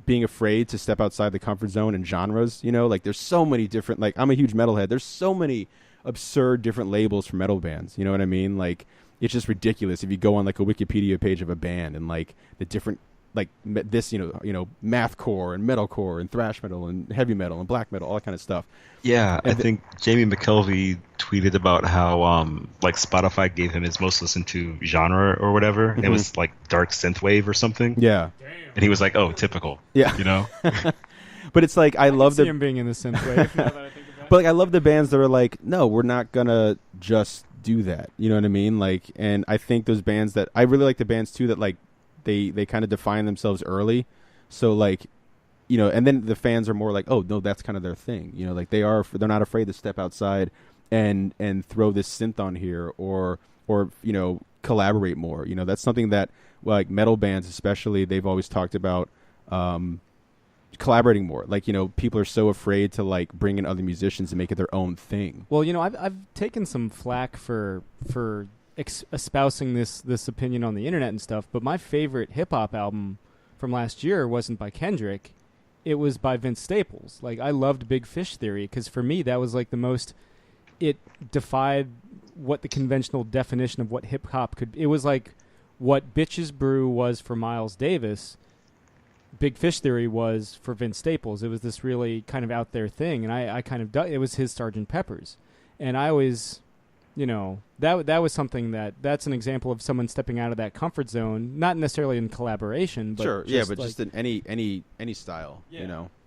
being afraid to step outside the comfort zone and genres, Like, there's so many different, like, I'm a huge metalhead. There's so many absurd different labels for metal bands, you know what I mean? Like, it's just ridiculous if you go on like a Wikipedia page of a band and like the different like this mathcore and metalcore and thrash metal and heavy metal and black metal, all that kind of stuff. Yeah, and I think Jamie McKelvey tweeted about how like Spotify gave him his most listened to genre or whatever. Mm-hmm. It was like dark synthwave or something. Yeah, and he was like, "Oh, typical." Yeah, But it's like I love him being in the synthwave. Now that I think about it. But like I love the bands that are like, no, we're not gonna just do that. You know what I mean? Like, and I think those bands that I really like the bands too that like they kind of define themselves early. So like, and then the fans are more like, oh no, that's kind of their thing. Like they're not afraid to step outside and throw this synth on here or collaborate more. That's something that like metal bands especially they've always talked about. Collaborating more, like people are so afraid to like bring in other musicians and make it their own thing. Well, I've taken some flack for espousing this opinion on the internet and stuff, but my favorite hip hop album from last year wasn't by Kendrick. It was by Vince Staples. Like, I loved Big Fish Theory because for me that was like the most. It defied what the conventional definition of what hip hop could. It was like what Bitches Brew was for Miles Davis. Big Fish Theory was for Vince Staples. It was this really kind of out there thing, and I kind of it was his Sgt. Pepper's, and I always, that was something that's an example of someone stepping out of that comfort zone, not necessarily in collaboration, but sure, just but like, just in any style,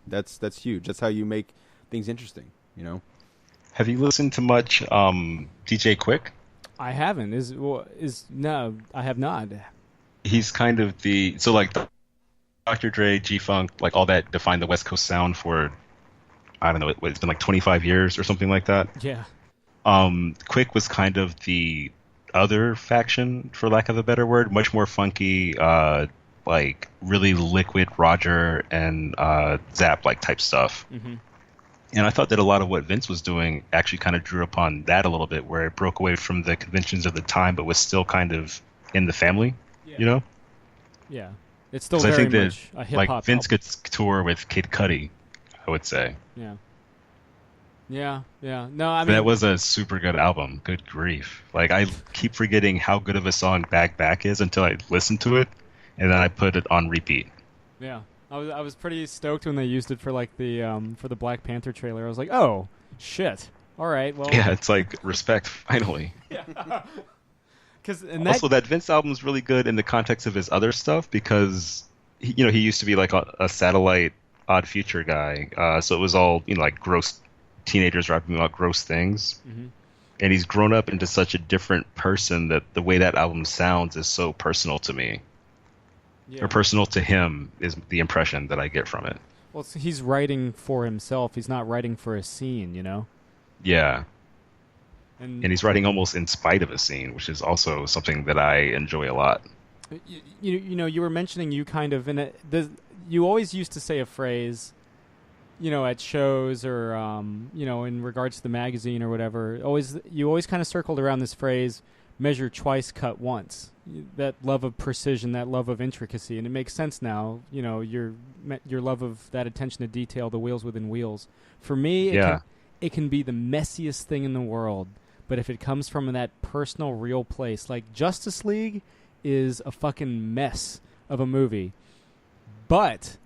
that's huge. That's how you make things interesting, Have you listened to much DJ Quick? I haven't. No, I have not. He's kind of Dr. Dre, G-Funk, like all that defined the West Coast sound for, I don't know, it's been like 25 years or something like that. Yeah. Quick was kind of the other faction, for lack of a better word, much more funky, like really liquid Roger and Zap like type stuff. Mm-hmm. And I thought that a lot of what Vince was doing actually kind of drew upon that a little bit, where it broke away from the conventions of the time, but was still kind of in the family, Yeah. It's still very much a hip-hop like Vince album. could tour with Kid Cudi, I would say. Yeah. No, I mean... That was a super good album. Good grief. Like, I keep forgetting how good of a song Back Back is until I listen to it, and then I put it on repeat. Yeah. I was pretty stoked when they used it for like for the Black Panther trailer. I was like, oh, shit. All right, well... Yeah, it's like, respect, finally. Yeah. Also, that Vince album is really good in the context of his other stuff because, he used to be like a satellite Odd Future guy. So it was all, like gross teenagers rapping about gross things. Mm-hmm. And he's grown up into such a different person that the way that album sounds is so personal to me. Yeah. Or personal to him is the impression that I get from it. Well, he's writing for himself. He's not writing for a scene, Yeah. And he's writing almost in spite of a scene, which is also something that I enjoy a lot. You were mentioning you kind of you always used to say a phrase, at shows or in regards to the magazine or whatever. You always kind of circled around this phrase, measure twice, cut once. That love of precision, that love of intricacy, and it makes sense now. Your love of that attention to detail, the wheels within wheels. For me, it can be the messiest thing in the world. But if it comes from that personal, real place, like Justice League is a fucking mess of a movie. But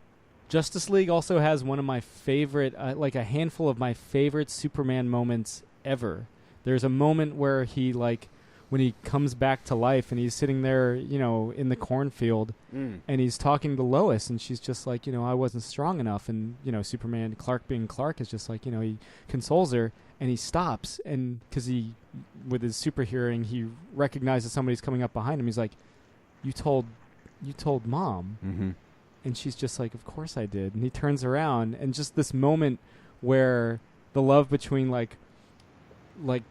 Justice League also has one of my favorite, like a handful of my favorite Superman moments ever. There's a moment where when he comes back to life and he's sitting there, in the cornfield and he's talking to Lois and she's just like, I wasn't strong enough. And, Superman, Clark being Clark, is just like, he consoles her and he stops. And because with his super hearing, he recognizes somebody's coming up behind him. He's like, you told Mom. Mm-hmm. And she's just like, of course I did. And he turns around and just this moment where the love between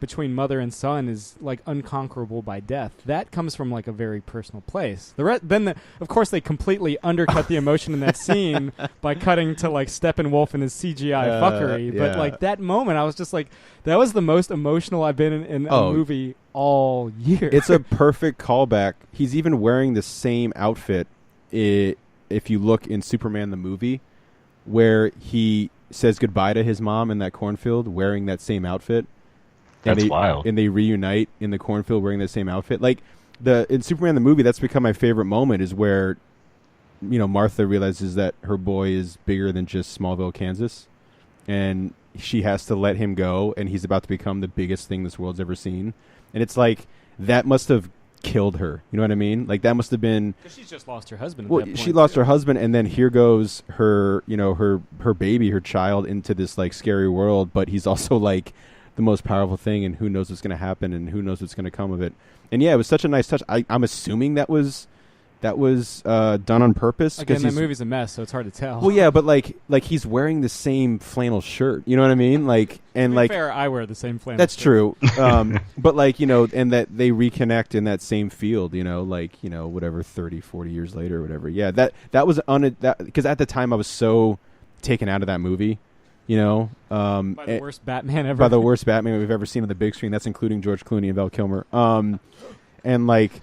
between mother and son is like unconquerable by death. That comes from like a very personal place. Of course, they completely undercut the emotion in that scene by cutting to like Steppenwolf and his CGI fuckery. Yeah. But like that moment, I was just like, that was the most emotional I've been in a movie all year. It's a perfect callback. He's even wearing the same outfit. If you look in Superman the movie, where he says goodbye to his mom in that cornfield wearing that same outfit. That's wild. And they reunite in the cornfield wearing the same outfit. Like in Superman the movie, that's become my favorite moment, is where Martha realizes that her boy is bigger than just Smallville, Kansas, and she has to let him go, and he's about to become the biggest thing this world's ever seen. And it's like that must have killed her. You know what I mean? Like that must have been, because she's just lost her husband. Well, she lost her husband, and then here goes her, her baby, her child, into this like scary world. But he's also like the most powerful thing, and who knows what's going to happen, and who knows what's going to come of it. And yeah, it was such a nice touch. I'm assuming that was done on purpose. Again, that movie's a mess, so it's hard to tell. Well, yeah, but like he's wearing the same flannel shirt. You know what I mean? Like, and to be fair, I wear the same flannel. That's shirt. true. But like, and that they reconnect in that same field. Whatever, 30, 40 years later, or whatever. Yeah, that was because at the time I was so taken out of that movie. By the worst Batman ever. By the worst Batman we've ever seen on the big screen. That's including George Clooney and Val Kilmer. and like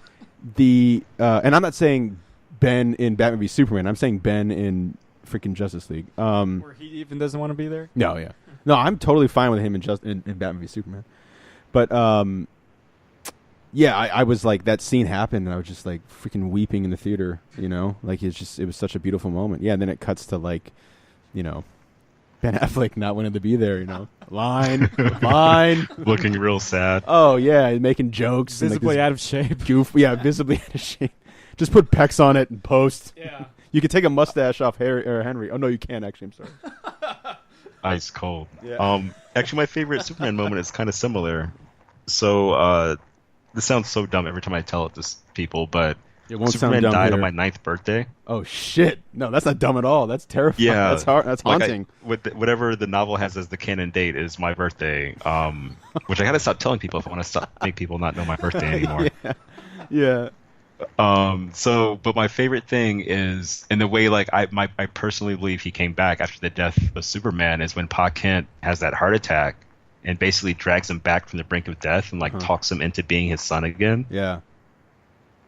and I'm not saying Ben in Batman v Superman. I'm saying Ben in freaking Justice League. Where he even doesn't want to be there. No, yeah, no, I'm totally fine with him in Batman v Superman. But yeah, I was like, that scene happened, and I was just like freaking weeping in the theater. You know, like it was such a beautiful moment. Yeah, and then it cuts to like, you know, Ben Affleck not wanting to be there. You know, line, looking real sad. Oh yeah, making jokes, visibly and, like, out of shape. Visibly out of shape. Just put pecs on it and post. Yeah. You could take a mustache off Henry. Oh no, you can't actually. I'm sorry. Ice cold. Yeah. Actually, my favorite Superman moment is kind of similar. So, this sounds so dumb every time I tell it to people, but It won't Superman sound dumb died here. on my 9th birthday. Oh shit! No, that's not dumb at all. That's terrifying. Yeah, that's hard. That's like haunting. Whatever the novel has as the canon date is my birthday. Which I gotta stop telling people if I want to make people not know my birthday anymore. Yeah. But my favorite thing is, in the way, like, I personally believe he came back after the death of Superman, is when Pa Kent has that heart attack and basically drags him back from the brink of death and like talks him into being his son again. Yeah.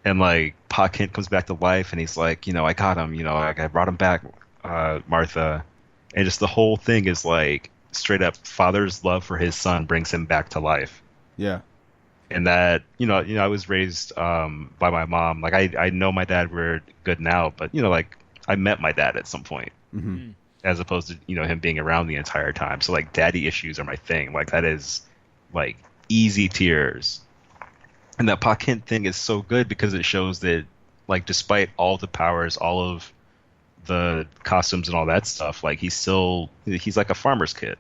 And like Pa Kent comes back to life and he's like, you know, I got him, you know, I brought him back, Martha. And just the whole thing is like straight up father's love for his son brings him back to life. Yeah. And that, you know, I was raised by my mom. Like I know my dad, we're good now, but you know, like I met my dad at some point, as opposed to, you know, him being around the entire time. So like daddy issues are my thing. Like that is like easy tears. And that Pa Kent thing is so good because it shows that, like, despite all the powers, all of the costumes and all that stuff, like he's like a farmer's kid.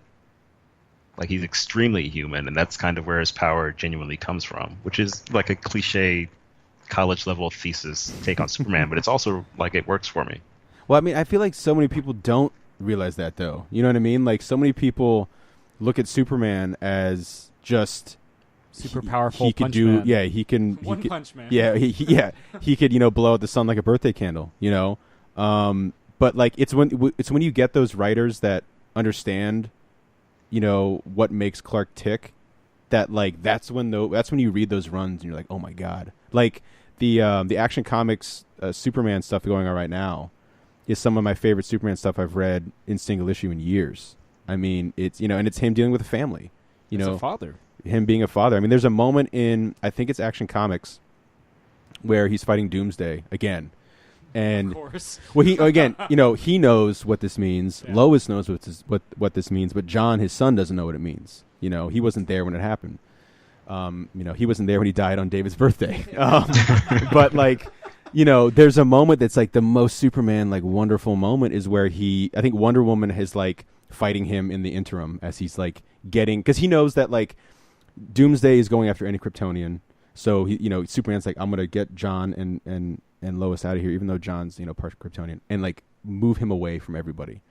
Like he's extremely human, and that's kind of where his power genuinely comes from, which is like a cliche college level thesis take on Superman, but it's also like it works for me. Well, I mean, I feel like so many people don't realize that, though. You know what I mean? Like so many people look at Superman as just super powerful. He could punch do, man. yeah. He can. Punch man. Yeah, he could, you know, blow out the sun like a birthday candle. You know, but like it's when you get those writers that understand, you know, what makes Clark tick, that like that's when you read those runs and you're like, oh my god. Like the Action Comics Superman stuff going on right now is some of my favorite Superman stuff I've read in single issue in years. I mean, it's, you know, and it's him dealing with a family. You know, a father. Him being a father. I mean, there's a moment in, I think it's Action Comics, where he's fighting Doomsday again. And, of course. Well, you know, he knows what this means. Yeah. Lois knows what this means, but John, his son, doesn't know what it means. You know, he wasn't there when it happened. You know, he wasn't there when he died on David's birthday. But like, you know, there's a moment that's like the most Superman like wonderful moment is where I think Wonder Woman is like fighting him in the interim as he's like because he knows that like Doomsday is going after any Kryptonian. So he, you know, Superman's like, I'm gonna get John and Lois out of here, even though John's, you know, part Kryptonian, and like move him away from everybody.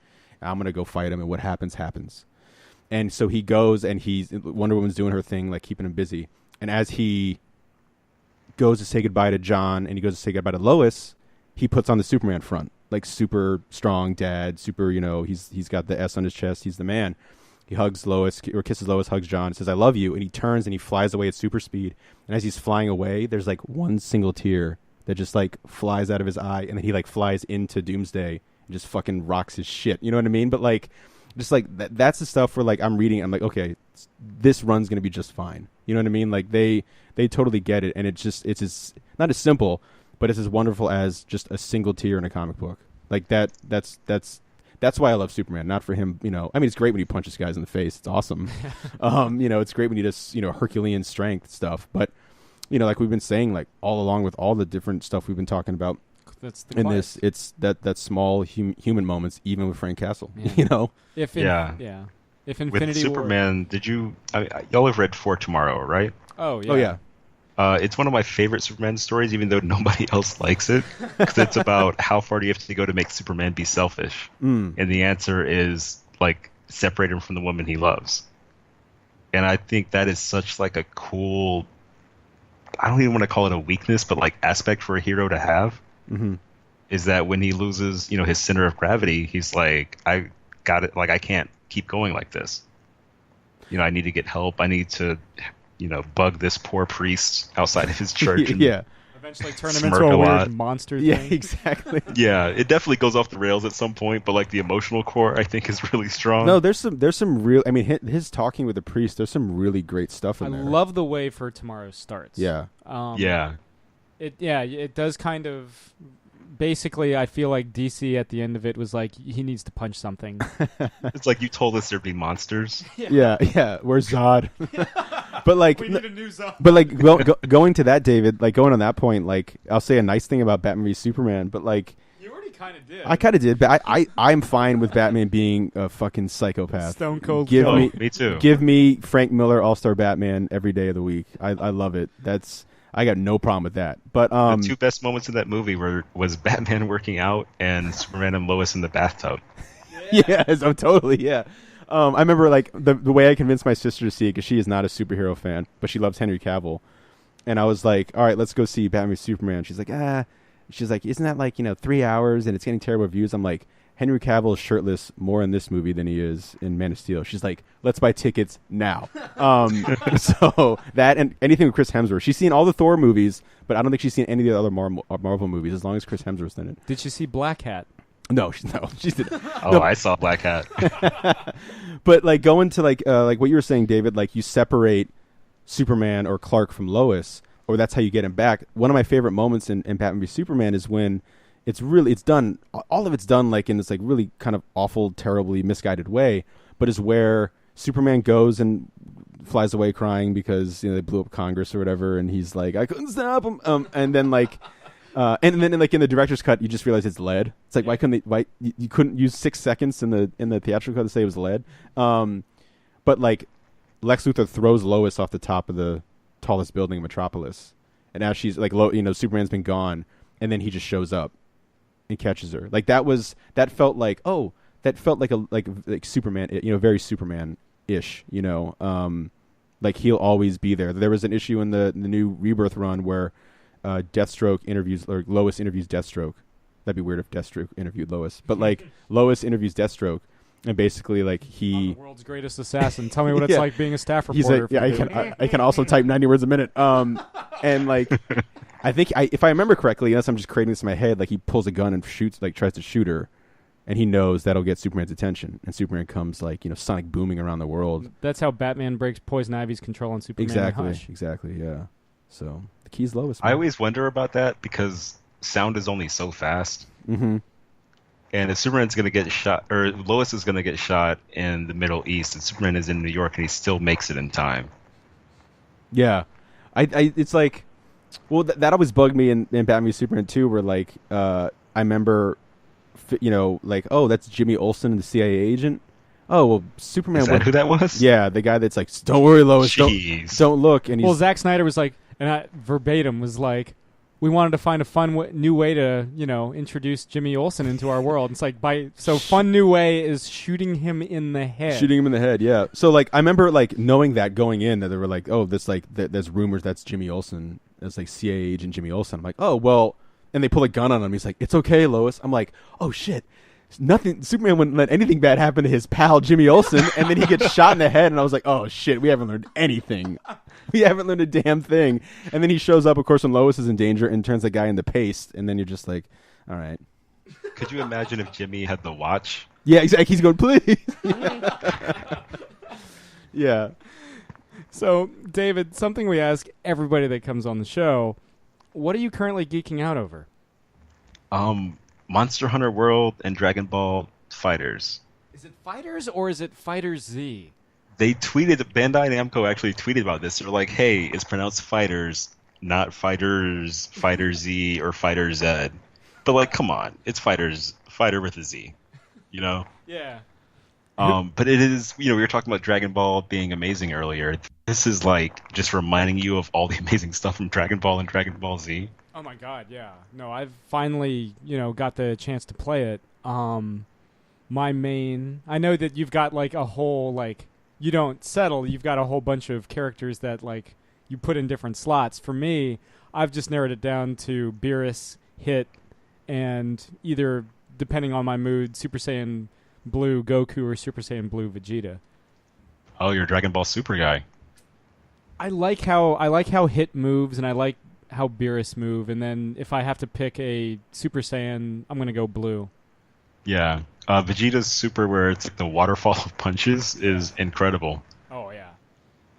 I'm gonna go fight him, and what happens. And so he goes, and Wonder Woman's doing her thing, like keeping him busy. And as he goes to say goodbye to John, and he goes to say goodbye to Lois, he puts on the Superman front, like super strong dad, super, you know, he's got the S on his chest, he's the man. He hugs Lois, or kisses Lois, hugs John, says, I love you. And he turns and he flies away at super speed. And as he's flying away, there's like one single tear that just like flies out of his eye. And then he like flies into Doomsday and just fucking rocks his shit. You know what I mean? But like, just like that's the stuff where like I'm reading, I'm like, okay, this run's going to be just fine. You know what I mean? Like they totally get it. And it's as, not as simple, but it's as wonderful as just a single tear in a comic book. Like that's why I love Superman, not for him, you know. I mean, it's great when he punches guys in the face. It's awesome. You know, it's great when he does, you know, Herculean strength stuff. But, you know, like we've been saying, like all along with all the different stuff we've been talking about in this, it's that small human moments, even with Frank Castle, you know. If Infinity with Superman, y'all have read For Tomorrow, right? Oh, yeah. Oh, yeah. It's one of my favorite Superman stories, even though nobody else likes it, because it's about how far do you have to go to make Superman be selfish, and the answer is like separate him from the woman he loves. And I think that is such like a cool, I don't even want to call it a weakness, but like aspect for a hero to have, is that when he loses, you know, his center of gravity, he's like, I got it, like I can't keep going like this. You know, I need to get help. I need to bug this poor priest outside of his church. And yeah. Eventually turn him Smirk into a a weird lot. monster Yeah, thing. exactly. Yeah, it definitely goes off the rails at some point, but like the emotional core, I think, is really strong. No, there's some real. I mean, his talking with the priest. There's some really great stuff in I there. love the way For Tomorrow starts. Yeah. Yeah. It does kind of. Basically, I feel like DC at the end of it was like, he needs to punch something. It's like, you told us there'd be monsters. Yeah. Where's Zod? But like, We need a new Zod. but like, going to that, David. Like going on that point, like I'll say a nice thing about Batman v Superman, but like. You already kind of did. I kind of did, but I'm fine with Batman being a fucking psychopath. Stone Cold Give Killer. me, me too. Give me Frank Miller All-Star Batman every day of the week. I love it. I got no problem with that. But The two best moments in that movie was Batman working out and Superman and Lois in the bathtub. yes, I'm totally yeah. I remember like the way I convinced my sister to see it because she is not a superhero fan, but she loves Henry Cavill, and I was like, all right, let's go see Batman v Superman. She's like, She's like, isn't that like 3 hours and it's getting terrible reviews? I'm like, Henry Cavill is shirtless more in this movie than he is in Man of Steel. She's like, let's buy tickets now. So that and anything with Chris Hemsworth. She's seen all the Thor movies, but I don't think she's seen any of the other Marvel movies as long as Chris Hemsworth's in it. Did you see Black Hat? No, she didn't. Oh, No. I saw Black Hat. But like going to like what you were saying, David, like you separate Superman or Clark from Lois, or that's how you get him back. One of my favorite moments in Batman v Superman is when it's done. All of it's done like in this like really kind of awful, terribly misguided way. But is where Superman goes and flies away crying because they blew up Congress or whatever, and he's like, I couldn't stop him. And then like, and then like in the director's cut, you just realize it's lead. It's like why you couldn't use 6 seconds in the theatrical cut to say it was lead. But like Lex Luthor throws Lois off the top of the tallest building in Metropolis, and as she's like Superman's been gone, and then he just shows up and catches her. Like that felt like like Superman, very Superman-ish, like he'll always be there. There was an issue in the new Rebirth run where Lois interviews Deathstroke. That'd be weird if Deathstroke interviewed Lois, but like Lois interviews Deathstroke, and basically like I'm the world's greatest assassin. Tell me what it's Yeah. like being a staff he's reporter. like, I can also type 90 words a minute. And like, I think if I remember correctly, unless I'm just creating this in my head, like he pulls a gun and tries to shoot her, and he knows that'll get Superman's attention, and Superman comes like sonic booming around the world. That's how Batman breaks Poison Ivy's control on Superman. and Hush. Exactly, yeah. So the key's Lois. I Man. always wonder about that because sound is only so fast. Mm-hmm. And if Superman's going to get shot, or Lois is going to get shot in the Middle East, and Superman is in New York, and he still makes it in time. Yeah, it's like, well, that always bugged me in Batman v Superman 2, where like I remember, like, oh, that's Jimmy Olsen, the CIA agent. Oh well, Superman. Is that who that was? Yeah, the guy that's like, don't worry, Lois, Jeez. don't look. And he's, Well, Zack Snyder was like, and I verbatim was like, we wanted to find a fun new way to, introduce Jimmy Olsen into our world. It's like fun new way is shooting him in the head. shooting him in the head. Yeah. So like I remember like knowing that going in that they were like, oh, this like there's rumors that's Jimmy Olsen, that's like CIA agent Jimmy Olsen. I'm like, oh well, and they pull a gun on him. He's like, it's okay, Lois. I'm like, oh shit. Nothing. Superman wouldn't let anything bad happen to his pal Jimmy Olsen, and then he gets shot in the head. And I was like, "Oh shit, we haven't learned anything. We haven't learned a damn thing." And then he shows up, of course, when Lois is in danger, and turns the guy into paste. And then you're just like, "All right." Could you imagine if Jimmy had the watch? Yeah, exactly. He's going, "Please." Yeah. So, David, something we ask everybody that comes on the show: what are you currently geeking out over? Monster Hunter World and Dragon Ball Fighters. Is it Fighters or is it Fighters Z? They tweeted, Bandai Namco actually tweeted about this. They're like, hey, it's pronounced Fighters, not Fighters, Fighter Z, or Fighter Z. But like, come on, it's Fighters, Fighter with a Z, Yeah. But it is, we were talking about Dragon Ball being amazing earlier. This is like just reminding you of all the amazing stuff from Dragon Ball and Dragon Ball Z. Oh my God, yeah. No, I've finally, got the chance to play it. My main, I know that you've got like a whole, like, you don't settle. You've got a whole bunch of characters that like you put in different slots. For me, I've just narrowed it down to Beerus, Hit, and either, depending on my mood, Super Saiyan Blue Goku or Super Saiyan Blue Vegeta. Oh, you're a Dragon Ball Super guy. I like how Hit moves, and I like how Beerus move, and then if I have to pick a Super Saiyan, I'm gonna go blue. Yeah. Vegeta's super, where it's like the waterfall of punches, is incredible. Oh yeah.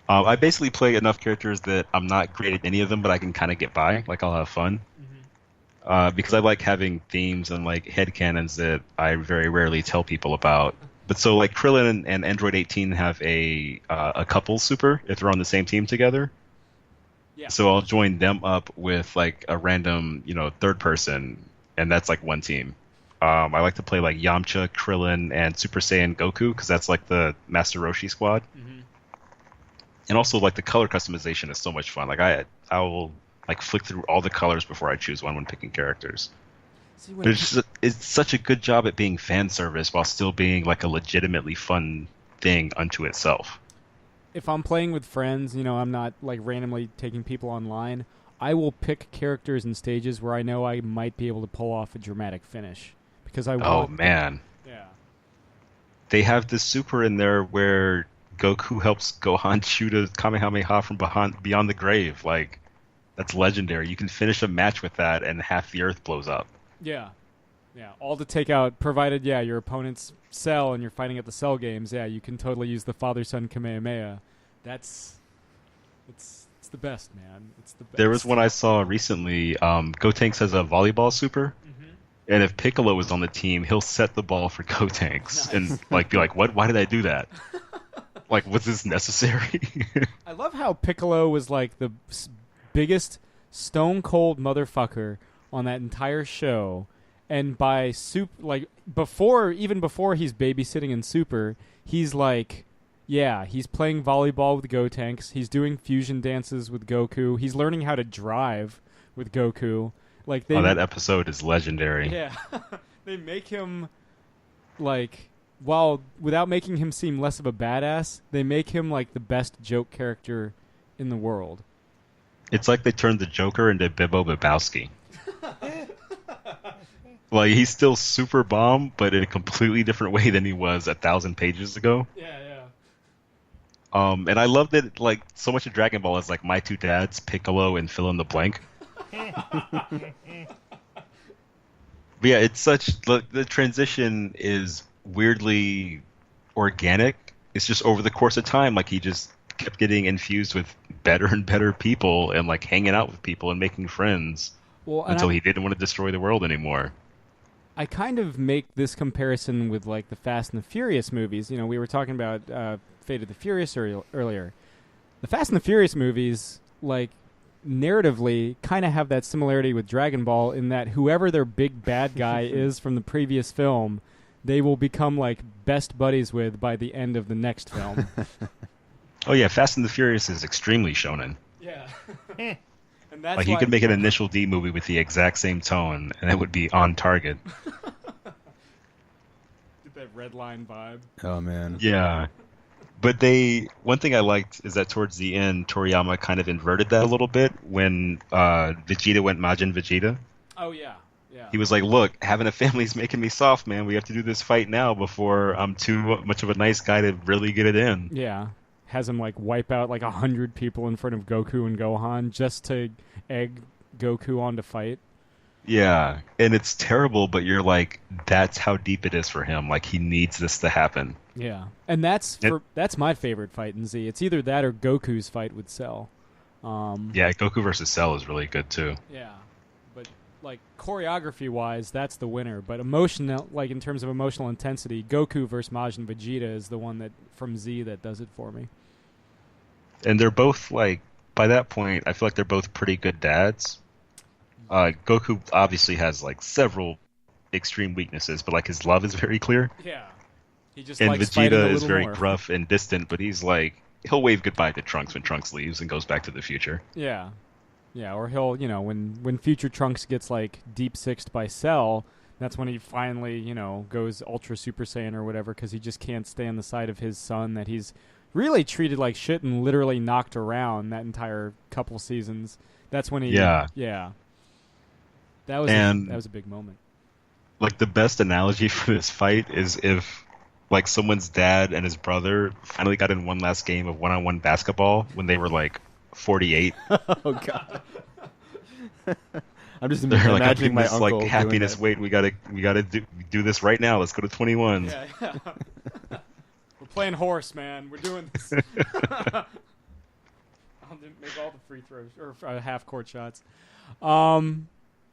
I basically play enough characters that I'm not great at any of them, but I can kind of get by. Like, I'll have fun. Because I like having themes and like headcanons that I very rarely tell people about. But so like Krillin and Android 18 have a couple super if they're on the same team together. Yeah. So I'll join them up with like a random, third person, and that's like one team. I like to play like Yamcha, Krillin, and Super Saiyan Goku because that's like the Master Roshi squad. And also like the color customization is so much fun. Like I will like flick through all the colors before I choose one when picking characters. See, It's such a good job at being fan service while still being like a legitimately fun thing unto itself. if I'm playing with friends, I'm not like randomly taking people online. I will pick characters and stages where I know I might be able to pull off a dramatic finish because I want. Oh man. Yeah. They have this super in there where Goku helps Gohan shoot a Kamehameha from beyond the grave. Like, that's legendary. You can finish a match with that and half the earth blows up. Yeah. Yeah. All to take out, provided, your opponent's Cell and you're fighting at the Cell games, you can totally use the father-son Kamehameha. It's the best, man. It's the best. There was one I saw recently. Gotenks has a volleyball super. And if Piccolo is on the team, he'll set the ball for Gotenks and like be like, "What? Why did I do that? Like, was this necessary?" I love how Piccolo was like the biggest stone cold motherfucker on that entire show, and by before he's babysitting in Super, he's like, he's playing volleyball with Gotenks, he's doing fusion dances with Goku, he's learning how to drive with Goku. Like that episode is legendary. Yeah, they make him without making him seem less of a badass, they make him like the best joke character in the world. It's like they turned the Joker into Bibbo Bobowski. Like, he's still super bomb, but in a completely different way than he was 1,000 pages ago. Yeah. And I love that, like, so much of Dragon Ball is like my two dads, Piccolo and fill in the blank. But yeah, it's the transition is weirdly organic. It's just over the course of time, like, he just kept getting infused with better and better people and like hanging out with people and making friends until he didn't want to destroy the world anymore. I kind of make this comparison with like the Fast and the Furious movies. We were talking about Fate of the Furious earlier. The Fast and the Furious movies, like, narratively kind of have that similarity with Dragon Ball in that whoever their big bad guy is from the previous film, they will become like best buddies with by the end of the next film. Oh yeah, Fast and the Furious is extremely shonen. Yeah. And that's like, you could make an Initial D movie with the exact same tone and it would be on target. Get that red line vibe. Oh man. Yeah. But one thing I liked is that towards the end, Toriyama kind of inverted that a little bit when Vegeta went Majin Vegeta. Oh, yeah. He was like, "Look, having a family's making me soft, man. We have to do this fight now before I'm too much of a nice guy to really get it in." Yeah. Has him, like, wipe out, like, 100 people in front of Goku and Gohan just to egg Goku on to fight. Yeah. And it's terrible, but you're like, that's how deep it is for him. Like, he needs this to happen. Yeah, and that's my favorite fight in Z. It's either that or Goku's fight with Cell. Yeah, Goku versus Cell is really good too. Yeah, but like choreography-wise, that's the winner. But emotional, like in terms of emotional intensity, Goku versus Majin Vegeta is the one that from Z that does it for me. And they're both like, by that point, I feel like they're both pretty good dads. Goku obviously has like several extreme weaknesses, but like his love is very clear. Yeah. He just and likes fighting a Vegeta little is very more. gruff and distant, but he's like, he'll wave goodbye to Trunks when Trunks leaves and goes back to the future. Yeah. Yeah, or he'll, when future Trunks gets like deep sixed by Cell, that's when he finally, goes Ultra Super Saiyan or whatever because he just can't stay on the side of his son that he's really treated like shit and literally knocked around that entire couple seasons. That's when he That was a big moment. Like, the best analogy for this fight is if like someone's dad and his brother finally got in one last game of one-on-one basketball when they were like 48. Oh god. I'm just They're like, I'm imagining putting my this uncle like happiness doing weight. We gotta do this right now. Let's go to 21. Yeah. We're playing horse, man. We're doing this. I'll make all the free throws or half court shots.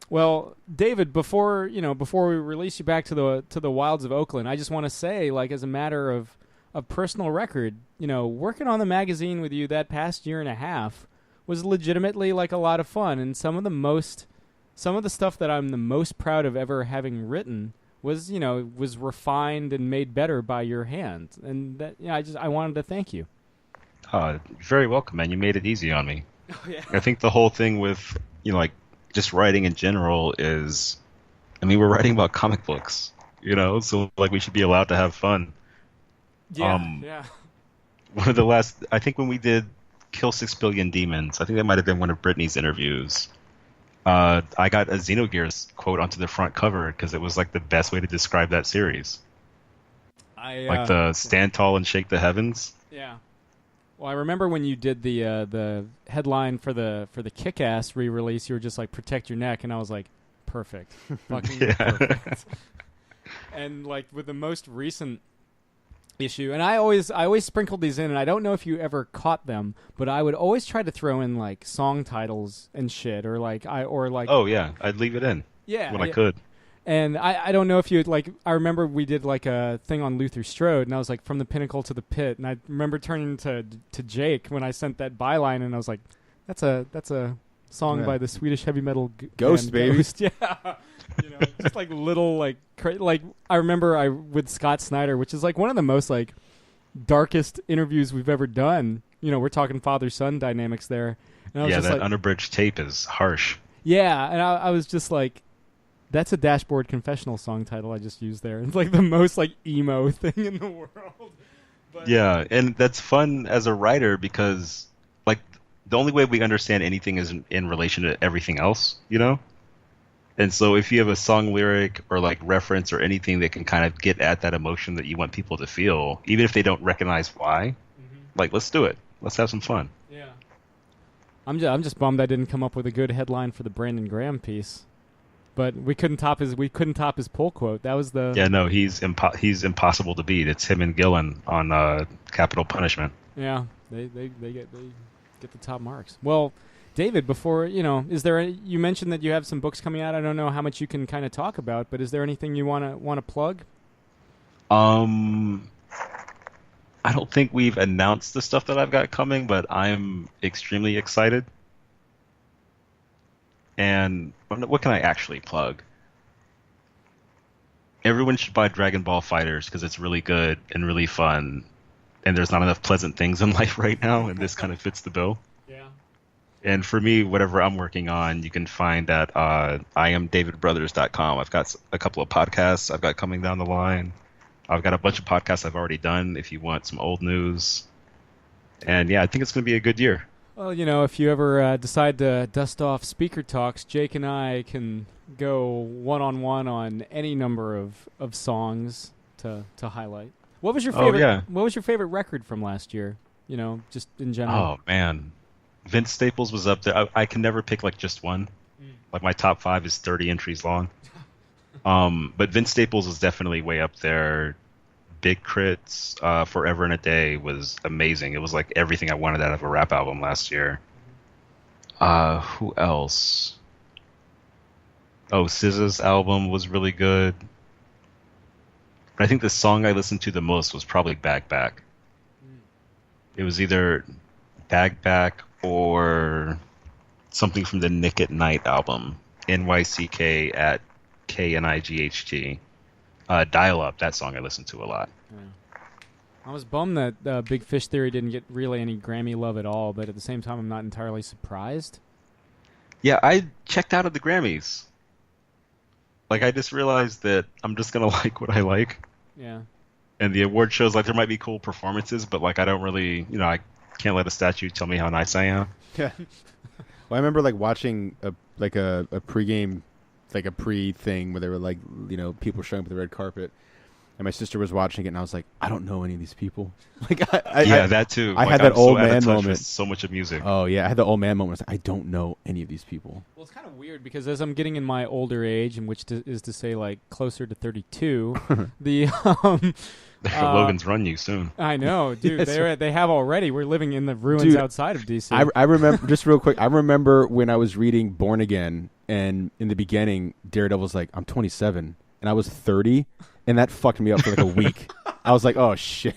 Well, David, before we release you back to the wilds of Oakland, I just want to say, like, as a matter of personal record, working on the magazine with you that past year and a half was legitimately like a lot of fun, and some of the stuff that I'm the most proud of ever having written was refined and made better by your hand, and that I wanted to thank you. You're very welcome, man. You made it easy on me. Oh, yeah. I think the whole thing with like just writing in general is, I mean, we're writing about comic books, so like we should be allowed to have fun. Yeah. One of the last, I think when we did Kill 6 Billion Demons, I think that might have been one of Brittany's interviews. I got a Xenogears quote onto the front cover because it was like the best way to describe that series. Like the stand tall and shake the heavens. Yeah. Well, I remember when you did the headline for the Kick-Ass re-release, you were just like, protect your neck, and I was like, perfect. Fucking perfect. And like with the most recent issue, and I always sprinkled these in, and I don't know if you ever caught them, but I would always try to throw in like song titles and shit, or like oh yeah, I'd leave it in when I could. And I don't know if you like. I remember we did like a thing on Luther Strode, and I was like, from the pinnacle to the pit, and I remember turning to Jake when I sent that byline, and I was like, that's a song by the Swedish heavy metal Ghost, band, baby. Ghost. Yeah. Just like little like like I remember with Scott Snyder, which is like one of the most like darkest interviews we've ever done. We're talking father-son dynamics there. And I was just that like, unabridged tape is harsh. Yeah, and I was just like, that's a Dashboard Confessional song title I just used there. It's like the most like emo thing in the world. But, yeah, and that's fun as a writer because like the only way we understand anything is in relation to everything else, And so if you have a song lyric or like reference or anything that can kind of get at that emotion that you want people to feel, even if they don't recognize why, like let's do it. Let's have some fun. Yeah. I'm just bummed I didn't come up with a good headline for the Brandon Graham piece. But we couldn't top his pull quote. That was the no, he's impossible to beat. It's him and Gillen on Capital Punishment. Yeah, they get the top marks. Well, David, before is there you mentioned that you have some books coming out. I don't know how much you can kind of talk about, but is there anything you want to plug? I don't think we've announced the stuff that I've got coming, but I'm extremely excited. And what can I actually plug? Everyone should buy Dragon Ball FighterZ because it's really good and really fun. And there's not enough pleasant things in life right now, and this kind of fits the bill. Yeah. And for me, whatever I'm working on, you can find at IamDavidBrothers.com. I've got a couple of podcasts I've got coming down the line. I've got a bunch of podcasts I've already done if you want some old news. And yeah, I think it's going to be a good year. Well, if you ever decide to dust off Speaker Talks, Jake and I can go one-on-one on any number of songs to highlight. What was your favorite? Oh, yeah. What was your favorite record from last year? Just in general. Oh man, Vince Staples was up there. I can never pick like just one. Like my top 5 is 30 entries long. But Vince Staples was definitely way up there. Big Crits, Forever and a Day was amazing. It was like everything I wanted out of a rap album last year. Who else? Oh, SZA's album was really good. But I think the song I listened to the most was probably Bag Back. It was either Bag Back or something from the Nick at Night album. NYCK at KNIGHT. Dial Up, that song I listened to a lot. Yeah. I was bummed that Big Fish Theory didn't get really any Grammy love at all, but at the same time, I'm not entirely surprised. Yeah, I checked out of the Grammys. Like, I just realized that I'm just going to like what I like. Yeah. And the award shows, like, there might be cool performances, but, like, I don't really, I can't let a statue tell me how nice I am. Yeah. Well, I remember, like, watching a pregame, like a pre-thing where they were, like, people showing up the red carpet. and my sister was watching it, and I was like, I don't know any of these people. That too. I had that I'm old so out of man touch moment. with so much of music. Oh yeah, I had the old man moment. I was like, I don't know any of these people. Well, it's kind of weird because as I'm getting in my older age, and which is to say like closer to 32, the Logan's run you soon. I know, dude. Yes. They have already. We're living in the ruins outside of DC. I remember just real quick. I remember when I was reading Born Again, and in the beginning, Daredevil's like, "I'm 27," and I was 30, and that fucked me up for like a week. I was like, "Oh shit."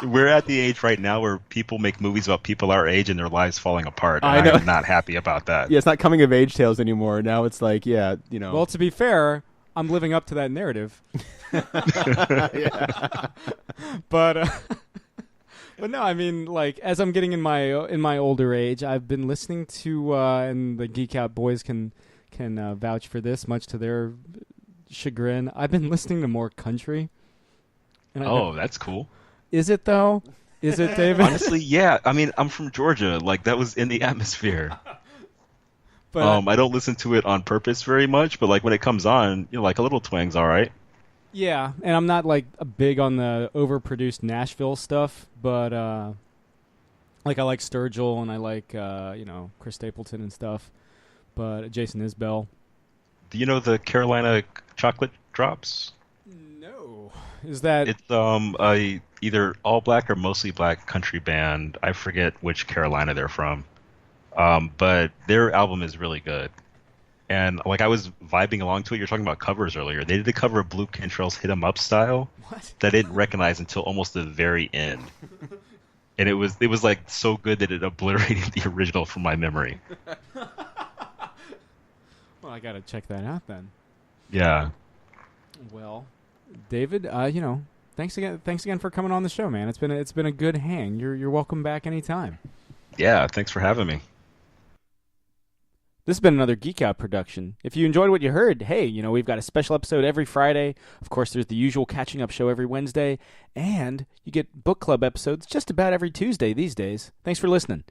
We're at the age right now where people make movies about people our age and their lives falling apart. I And know. I'm not happy about that. Yeah, it's not coming of age tales anymore. Now it's like, yeah, you know. Well, to be fair, I'm living up to that narrative. Yeah. But no, I mean, like as I'm getting in my older age, I've been listening to and the Geek Out boys can vouch for this, much to their chagrin. I've been listening to more country. And That's cool. Is it though? Is it, David? Honestly, yeah. I mean, I'm from Georgia. Like that was in the atmosphere. But I don't listen to it on purpose very much, but like when it comes on, like a little twang's all right. yeah, and I'm not like big on the overproduced Nashville stuff, but like I like Sturgill and I like Chris Stapleton and stuff, but Jason Isbell. Do you know the Carolina Chocolate Drops? No, is that It's a either all black or mostly black country band. I forget which Carolina they're from, but their album is really good. And like I was vibing along to it. You're talking about covers earlier. They did a cover of Blue Cantrell's "Hit 'Em Up" style that I didn't recognize until almost the very end. And it was like so good that it obliterated the original from my memory. Well, I gotta check that out then. Yeah. Well, David, thanks again for coming on the show, man. It's been a good hang. You're welcome back anytime. Yeah, thanks for having me. This has been another Geek Out production. If you enjoyed what you heard, hey, we've got a special episode every Friday. Of course, there's the usual catching up show every Wednesday, and you get book club episodes just about every Tuesday these days. Thanks for listening.